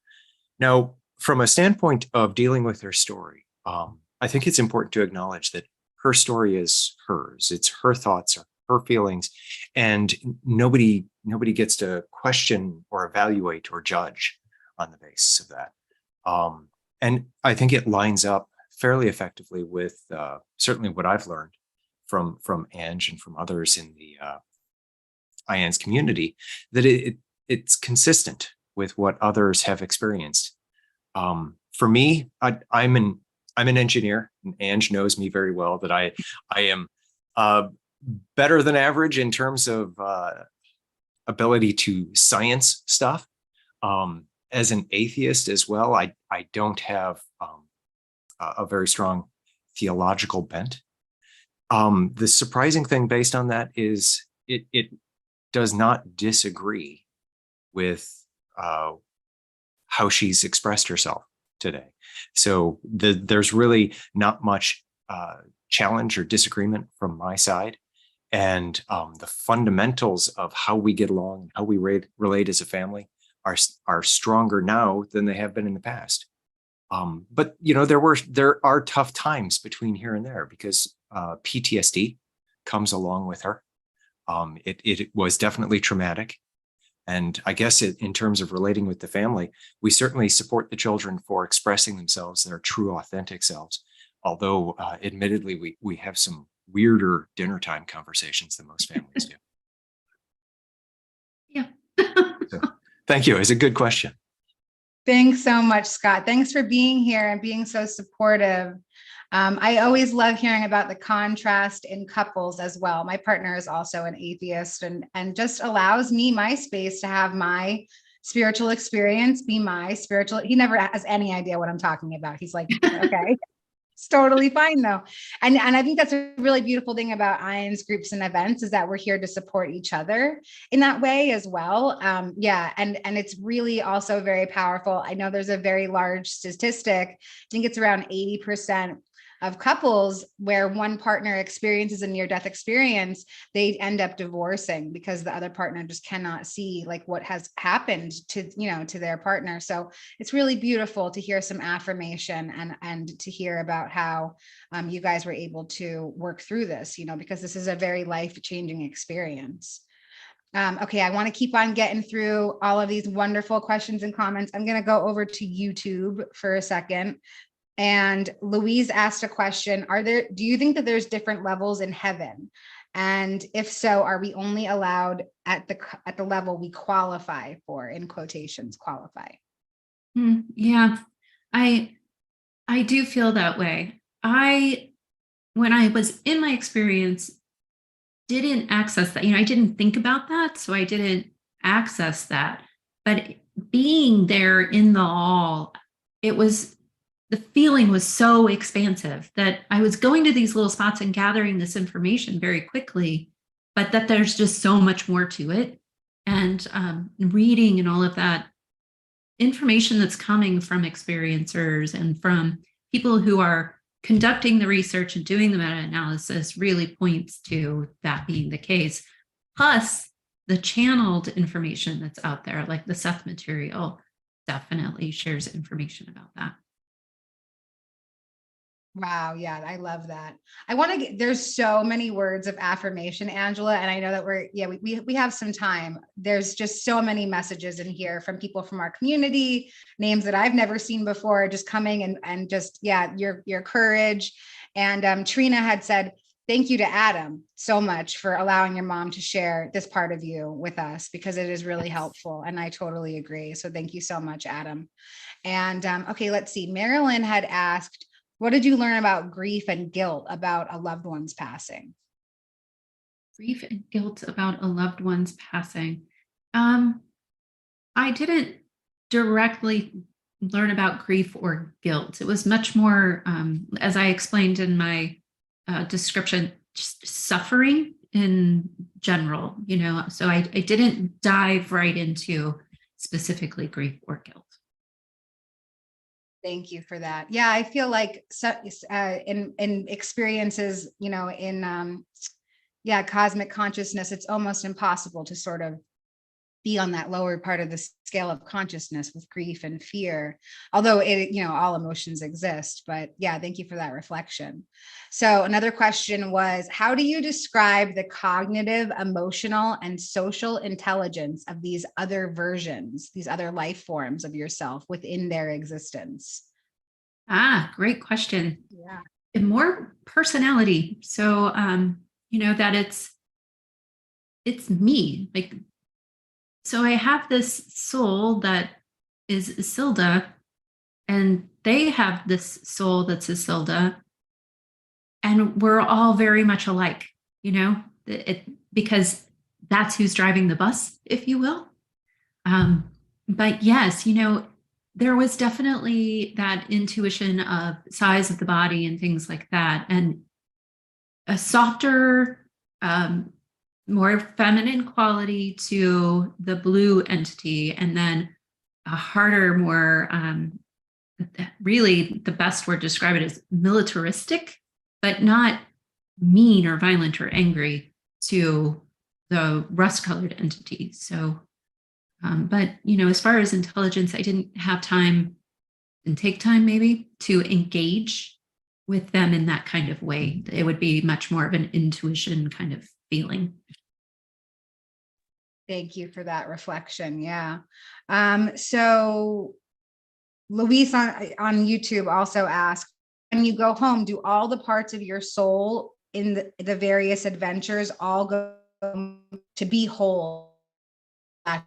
Now, from a standpoint of dealing with her story, I think it's important to acknowledge that her story is hers. It's her thoughts, her feelings, and nobody gets to question or evaluate or judge on the basis of that. And I think it lines up fairly effectively with certainly what I've learned from Ange and from others in the IANS community, that it's consistent with what others have experienced. For me, I'm an engineer, and Ange knows me very well. That I am better than average in terms of ability to science stuff. As an atheist as well, I don't have a very strong theological bent. The surprising thing based on that is it does not disagree with how she's expressed herself today. So there's really not much challenge or disagreement from my side. And the fundamentals of how we get along and how we relate as a family are stronger now than they have been in the past. But there are tough times between here and there because PTSD comes along with her. It was definitely traumatic. And I guess in terms of relating with the family, we certainly support the children for expressing themselves, their true, authentic selves. Although, admittedly, we have some weirder dinner time conversations than most families do. Yeah. So, thank you. It's a good question. Thanks so much, Scott. Thanks for being here and being so supportive. I always love hearing about the contrast in couples as well. My partner is also an atheist and just allows me my space to have my spiritual experience, be my spiritual. He never has any idea what I'm talking about. He's like, okay, it's totally fine though. And I think that's a really beautiful thing about IANS groups and events is that we're here to support each other in that way as well. Yeah. And it's really also very powerful. I know there's a very large statistic. I think it's around 80% of couples where one partner experiences a near-death experience, they end up divorcing because the other partner just cannot see like what has happened to their partner. So it's really beautiful to hear some affirmation and to hear about how you guys were able to work through this, because this is a very life-changing experience. Okay, I want to keep on getting through all of these wonderful questions and comments. I'm going to go over to YouTube for a second. And Louise asked a question, do you think that there's different levels in heaven? And if so, are we only allowed at the level we qualify for, in quotations, qualify? Yeah, I do feel that way. When I was in my experience, didn't access that. I didn't think about that, so I didn't access that. But being there in the all, the feeling was so expansive that I was going to these little spots and gathering this information very quickly, but that there's just so much more to it. And reading and all of that information that's coming from experiencers and from people who are conducting the research and doing the meta-analysis really points to that being the case. Plus, the channeled information that's out there, like the Seth material, definitely shares information about that. Wow. Yeah, I love that. There's so many words of affirmation, Angela, and I know that we have some time. There's just so many messages in here from people from our community, names that I've never seen before, just coming and just, your courage. And Trina had said, thank you to Adam so much for allowing your mom to share this part of you with us, because it is really helpful. And I totally agree. So thank you so much, Adam. And okay, let's see. Marilyn had asked, what did you learn about grief and guilt about a loved one's passing? Grief and guilt about a loved one's passing. I didn't directly learn about grief or guilt. It was much more, as I explained in my description, just suffering in general, so I didn't dive right into specifically grief or guilt. Thank you for that. Yeah, I feel like in experiences, in cosmic consciousness, it's almost impossible to sort of be on that lower part of the scale of consciousness with grief and fear, although all emotions exist. But yeah, thank you for that reflection. So another question was, how do you describe the cognitive, emotional, and social intelligence of these other versions, these other life forms of yourself within their existence? Great question. Yeah. And more personality. So, that it's me. Like, so I have this soul that is Isilda, and they have this soul that's Isilda, and we're all very much alike, because that's who's driving the bus, if you will. But yes, there was definitely that intuition of size of the body and things like that, and a softer, more feminine quality to the blue entity, and then a harder, more really the best word to describe it is militaristic, but not mean or violent or angry to the rust-colored entity. So, but as far as intelligence, I didn't have time and take time maybe to engage with them in that kind of way. It would be much more of an intuition kind of feeling. Thank you for that reflection. Yeah. So Luis on YouTube also asked, when you go home, do all the parts of your soul in the various adventures all go to be whole? I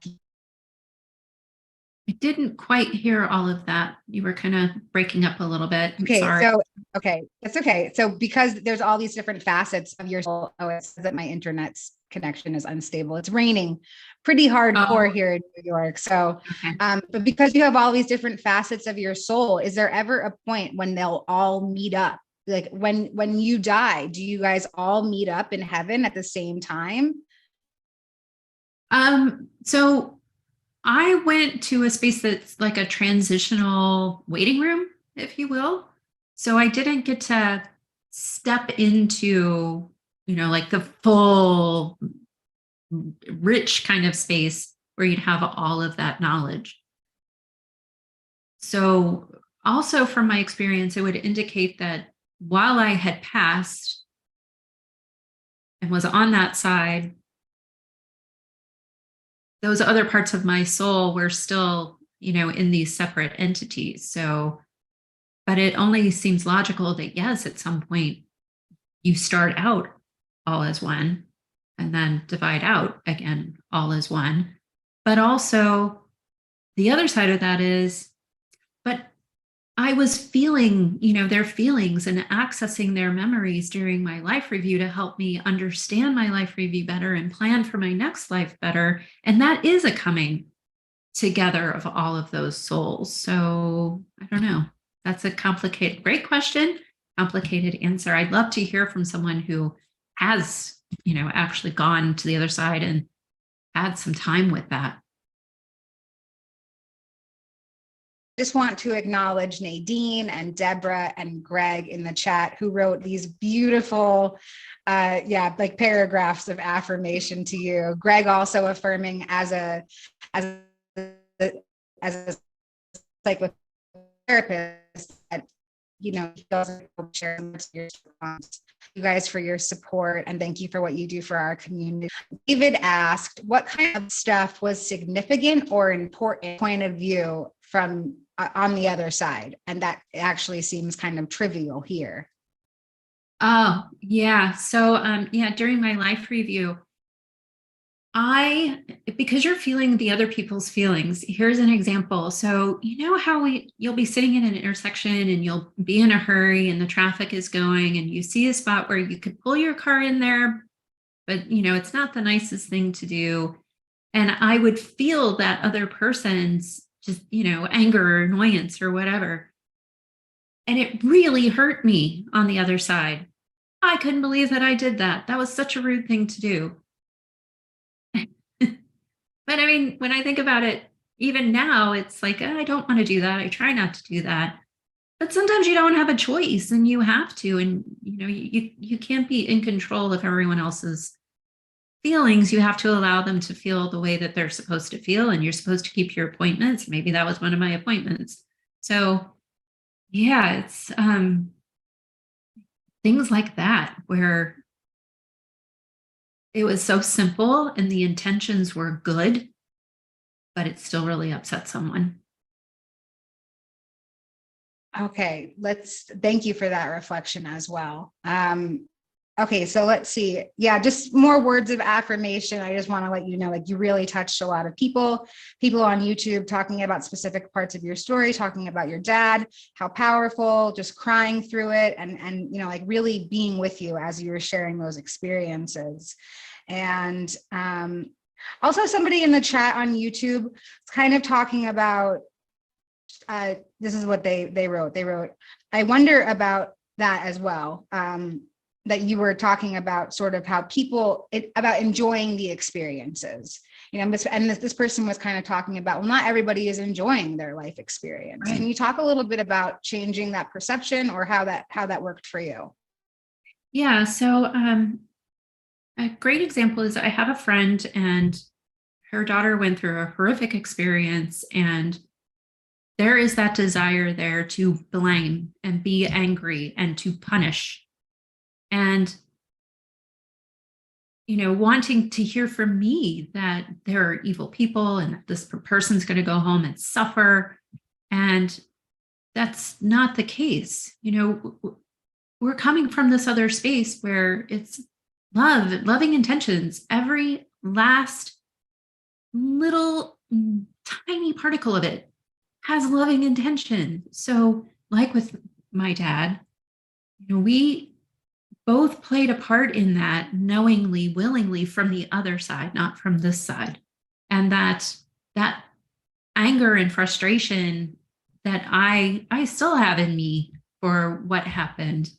didn't quite hear all of that. You were kind of breaking up a little bit. Okay, Sorry. so that's okay. So because there's all these different facets of your soul, it says that my internet's connection is unstable. It's raining pretty hardcore here in New York. So, Okay. But because you have all these different facets of your soul, is there ever a point when they'll all meet up? Like when you die, do you guys all meet up in heaven at the same time? So I went to a space that's like a transitional waiting room, if you will. So I didn't get to step into, like the full rich kind of space where you'd have all of that knowledge. So also from my experience, it would indicate that while I had passed and was on that side, those other parts of my soul were still, in these separate entities. So, but it only seems logical that yes, at some point you start out all as one and then divide out again, all as one. But also the other side of that is, but I was feeling, their feelings and accessing their memories during my life review to help me understand my life review better and plan for my next life better. And that is a coming together of all of those souls. So I don't know. That's a great question, complicated answer. I'd love to hear from someone who has, actually gone to the other side and had some time with that. Just want to acknowledge Nadine and Deborah and Greg in the chat who wrote these beautiful, like paragraphs of affirmation to you. Greg also affirming as a psychotherapist that he doesn't share your response. You guys for your support and thank you for what you do for our community. David asked, what kind of stuff was significant or important point of view from on the other side? And that actually seems kind of trivial here. Oh, yeah. So, during my life review, because you're feeling the other people's feelings, here's an example. So, how you'll be sitting in an intersection and you'll be in a hurry and the traffic is going and you see a spot where you could pull your car in there, but, it's not the nicest thing to do. And I would feel that other person's just, anger or annoyance or whatever. And it really hurt me on the other side. I couldn't believe that I did that. That was such a rude thing to do. But I mean, when I think about it, even now, it's like, I don't want to do that. I try not to do that. But sometimes you don't have a choice and you have to. And, you can't be in control of everyone else's feelings. You have to allow them to feel the way that they're supposed to feel. And you're supposed to keep your appointments. Maybe that was one of my appointments. So, yeah, it's things like that where it was so simple and the intentions were good, but it still really upset someone. Okay, thank you for that reflection as well. Okay, so let's see. Yeah, just more words of affirmation. I just want to let you know, like, you really touched a lot of people on YouTube talking about specific parts of your story, talking about your dad, how powerful, just crying through it, and like really being with you as you were sharing those experiences. And also somebody in the chat on YouTube is kind of talking about, this is what they wrote. They wrote, I wonder about that as well. That you were talking about sort of how about enjoying the experiences, and this person was kind of talking about, well, not everybody is enjoying their life experience. Right. Can you talk a little bit about changing that perception, or how that worked for you? Yeah. So a great example is I have a friend and her daughter went through a horrific experience, and there is that desire there to blame and be angry and to punish. And, wanting to hear from me that there are evil people and that this person's going to go home and suffer. And that's not the case. We're coming from this other space where it's love, loving intentions. Every last little tiny particle of it has loving intention. So, like with my dad, we both played a part in that, knowingly, willingly, from the other side, not from this side. And that anger and frustration that I still have in me for what happened,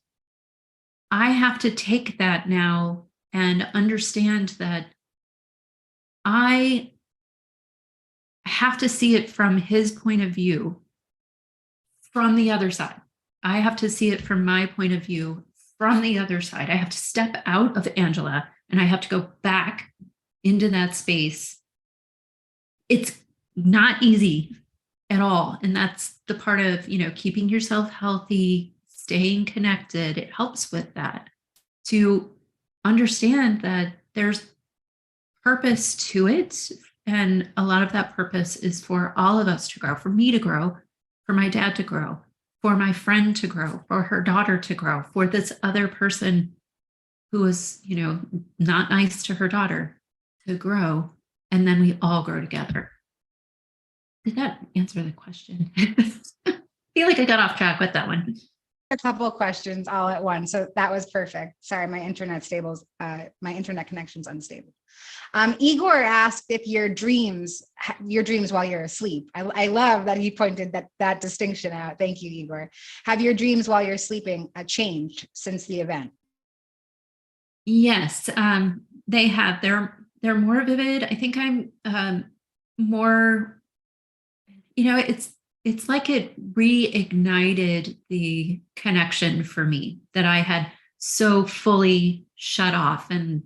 I have to take that now and understand that I have to see it from his point of view, from the other side. I have to see it from my point of view, from the other side. I have to step out of Angela and I have to go back into that space. It's not easy at all. And that's the part of, keeping yourself healthy, staying connected. It helps with that, to understand that there's purpose to it. And a lot of that purpose is for all of us to grow, for me to grow, for my dad to grow, for my friend to grow, for her daughter to grow, for this other person who was, not nice to her daughter to grow. And then we all grow together. Did that answer the question? I feel like I got off track with that one. A couple of questions all at once. So that was perfect. Sorry, my internet connection's unstable. Igor asked if your dreams while you're asleep. I love that he pointed that distinction out. Thank you, Igor. Have your dreams while you're sleeping changed since the event? Yes, they have. They're more vivid. I think I'm more, it's like it reignited the connection for me that I had so fully shut off and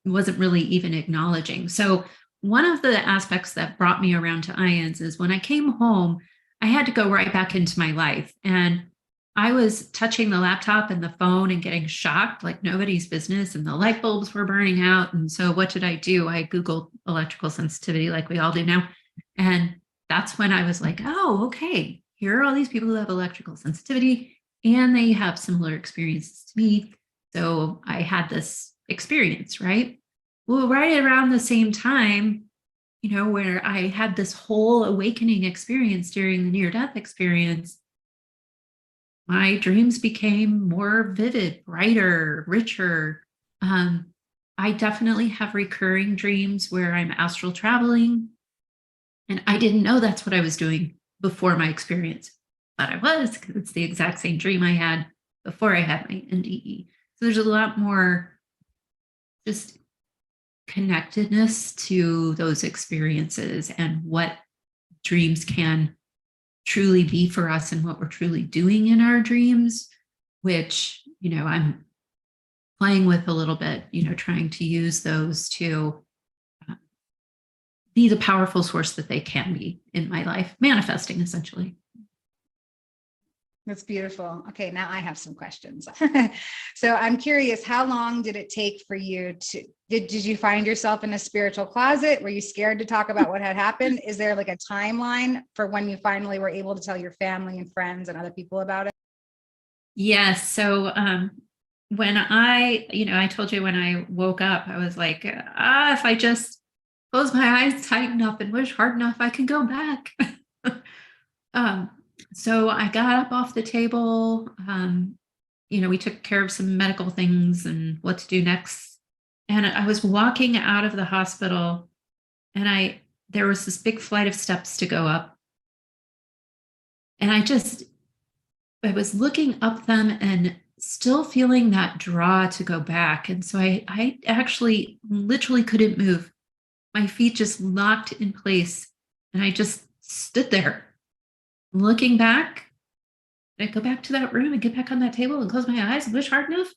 wasn't really even acknowledging. So one of the aspects that brought me around to ions is when I came home, I had to go right back into my life. And I was touching the laptop and the phone and getting shocked like nobody's business, and the light bulbs were burning out. And so what did I do? I Googled electrical sensitivity like we all do now. And that's when I was like, oh, okay, here are all these people who have electrical sensitivity and they have similar experiences to me. So I had this experience, right? Well, right around the same time, where I had this whole awakening experience during the near-death experience, my dreams became more vivid, brighter, richer. I definitely have recurring dreams where I'm astral traveling. And I didn't know that's what I was doing before my experience. But I was, because it's the exact same dream I had before I had my NDE. So there's a lot more just connectedness to those experiences and what dreams can truly be for us and what we're truly doing in our dreams, which, I'm playing with a little bit, trying to use those to be the powerful source that they can be in my life, manifesting essentially. That's beautiful. Okay, now I have some questions. So I'm curious, how long did it take for you to, did you find yourself in a spiritual closet? Were you scared to talk about what had happened? Is there like a timeline for when you finally were able to tell your family and friends and other people about it? Yes. So when I told you when I woke up, I was like, if I just close my eyes tight enough and wish hard enough, I can go back. So I got up off the table. We took care of some medical things and what to do next. And I was walking out of the hospital, and there was this big flight of steps to go up. And I was looking up them and still feeling that draw to go back. And so I actually literally couldn't move. My feet just locked in place, and I just stood there looking back. I go back to that room and get back on that table and close my eyes and wish hard enough.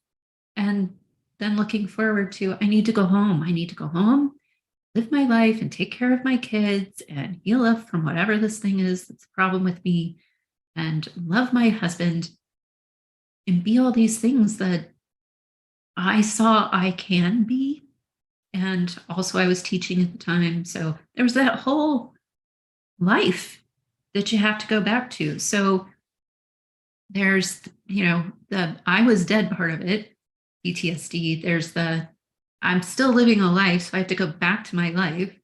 And then looking forward to, I need to go home. I need to go home, live my life and take care of my kids and heal up from whatever this thing is that's a problem with me, and love my husband and be all these things that I saw I can be. And also I was teaching at the time. So there was that whole life that you have to go back to. So there's, the I was dead part of it, PTSD. There's the I'm still living a life, so I have to go back to my life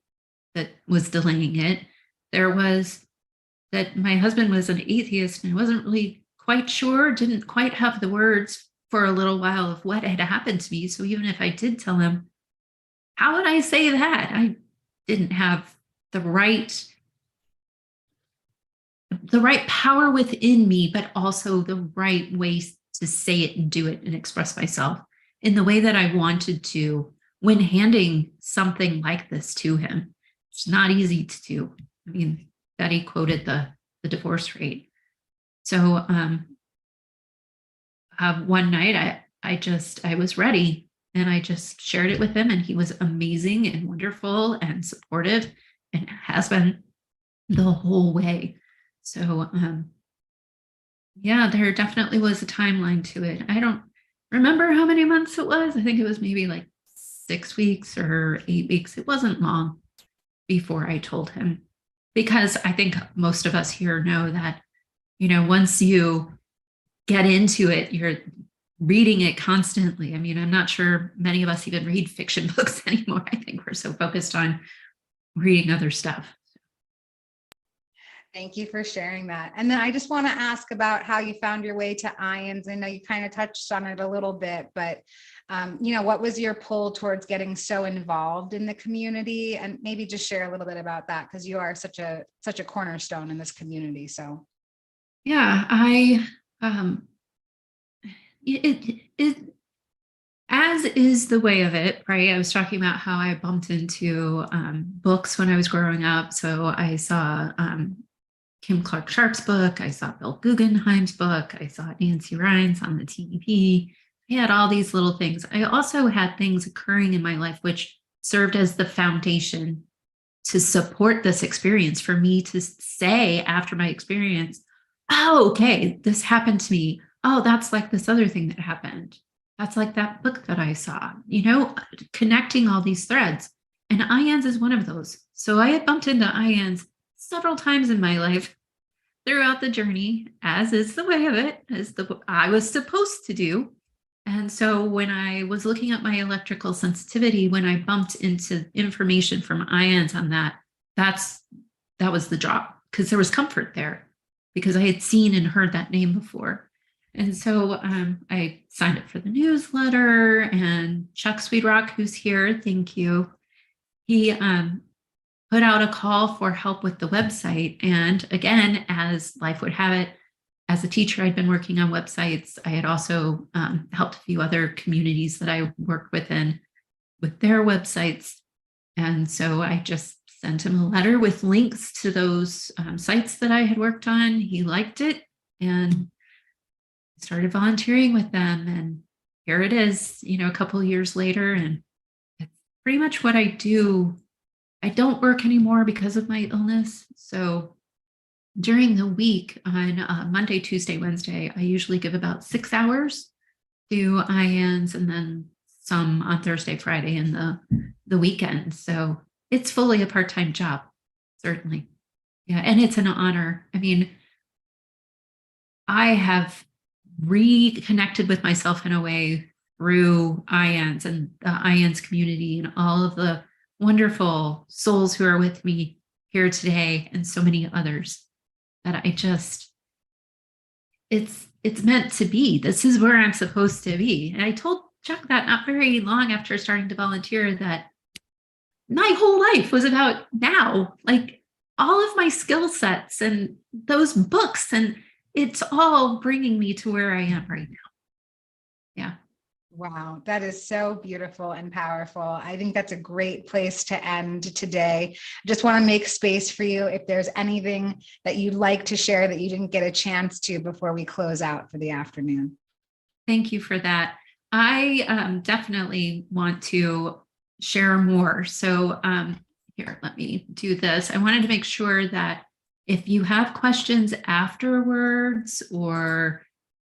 that was delaying it. There was that my husband was an atheist and I wasn't really quite sure, didn't quite have the words for a little while of what had happened to me. So even if I did tell him, how would I say that? I didn't have the right power within me, but also the right ways to say it and do it and express myself in the way that I wanted to when handing something like this to him. It's not easy to do. I mean, Betty quoted the divorce rate. So one night I was ready, and I just shared it with him, and he was amazing and wonderful and supportive and has been the whole way. So there definitely was a timeline to it. I don't remember how many months it was. I think it was maybe like 6 weeks or 8 weeks. It wasn't long before I told him, because I think most of us here know that, once you get into it, you're reading it constantly. I mean, I'm not sure many of us even read fiction books anymore. I think we're so focused on reading other stuff. Thank you for sharing that. And then I just want to ask about how you found your way to ions. I know you kind of touched on it a little bit, but what was your pull towards getting so involved in the community? And maybe just share a little bit about that, because you are such a cornerstone in this community. So yeah, it as is the way of it, right? I was talking about how I bumped into books when I was growing up. So I saw Kim Clark Sharp's book. I saw Bill Guggenheim's book. I saw Nancy Rhines on the TEP. I had all these little things. I also had things occurring in my life which served as the foundation to support this experience, for me to say after my experience, oh, okay, this happened to me. Oh, that's like this other thing that happened. That's like that book that I saw, connecting all these threads. And ions is one of those. So I had bumped into ions several times in my life throughout the journey, as is the way of it, as I was supposed to do. And so when I was looking at my electrical sensitivity, when I bumped into information from ions on that was the drop, because there was comfort there, because I had seen and heard that name before. And so I signed up for the newsletter, and Chuck Sweetrock, who's here, thank you. He put out a call for help with the website. And again, as life would have it, as a teacher, I'd been working on websites. I had also helped a few other communities that I worked within with their websites. And so I just sent him a letter with links to those sites that I had worked on. He liked it and started volunteering with them. And here it is, a couple of years later. And it's pretty much what I do. I don't work anymore because of my illness. So during the week on Monday, Tuesday, Wednesday, I usually give about 6 hours to IANs and then some on Thursday, Friday, and the weekend. So it's fully a part-time job, certainly. Yeah, and it's an honor. I mean, I have reconnected with myself in a way through IANs and the IANs community and all of the wonderful souls who are with me here today and so many others that I just, it's meant to be. This is where I'm supposed to be. And I told Chuck that not very long after starting to volunteer that my whole life was about now, like all of my skill sets and those books, and it's all bringing me to where I am right now. Yeah. Wow, that is so beautiful and powerful. I think that's a great place to end today. I just want to make space for you if there's anything that you'd like to share that you didn't get a chance to before we close out for the afternoon. Thank you for that. I definitely want to share more. So here, let me do this. I wanted to make sure that if you have questions afterwards or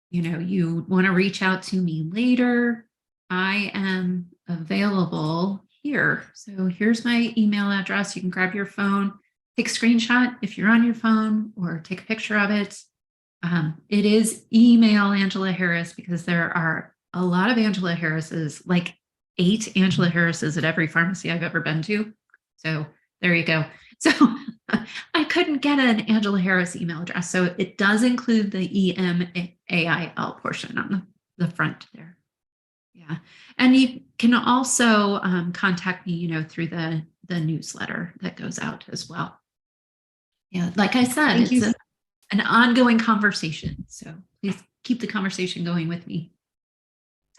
you want to reach out to me later, I am available here. So here's my email address. You can grab your phone, take a screenshot if you're on your phone, or take a picture of it. It is email Angela Harris because there are a lot of Angela Harrises, like 8 Angela Harrises at every pharmacy I've ever been to. So there you go. So I couldn't get an Angela Harris email address. So it does include the EMAIL portion on the front there. Yeah. And you can also contact me, through the newsletter that goes out as well. Yeah. Like I said, it's an ongoing conversation. So please keep the conversation going with me.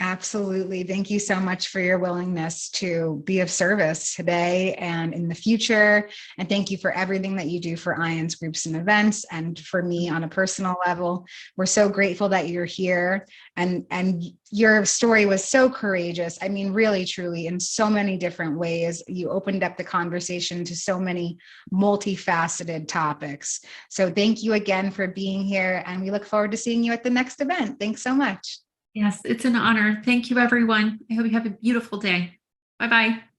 Absolutely. Thank you so much for your willingness to be of service today and in the future. And thank you for everything that you do for IANS groups and events and for me on a personal level. We're so grateful that you're here and your story was so courageous. I mean, really, truly, in so many different ways. You opened up the conversation to so many multifaceted topics. So thank you again for being here. And we look forward to seeing you at the next event. Thanks so much. Yes, it's an honor. Thank you, everyone. I hope you have a beautiful day. Bye-bye.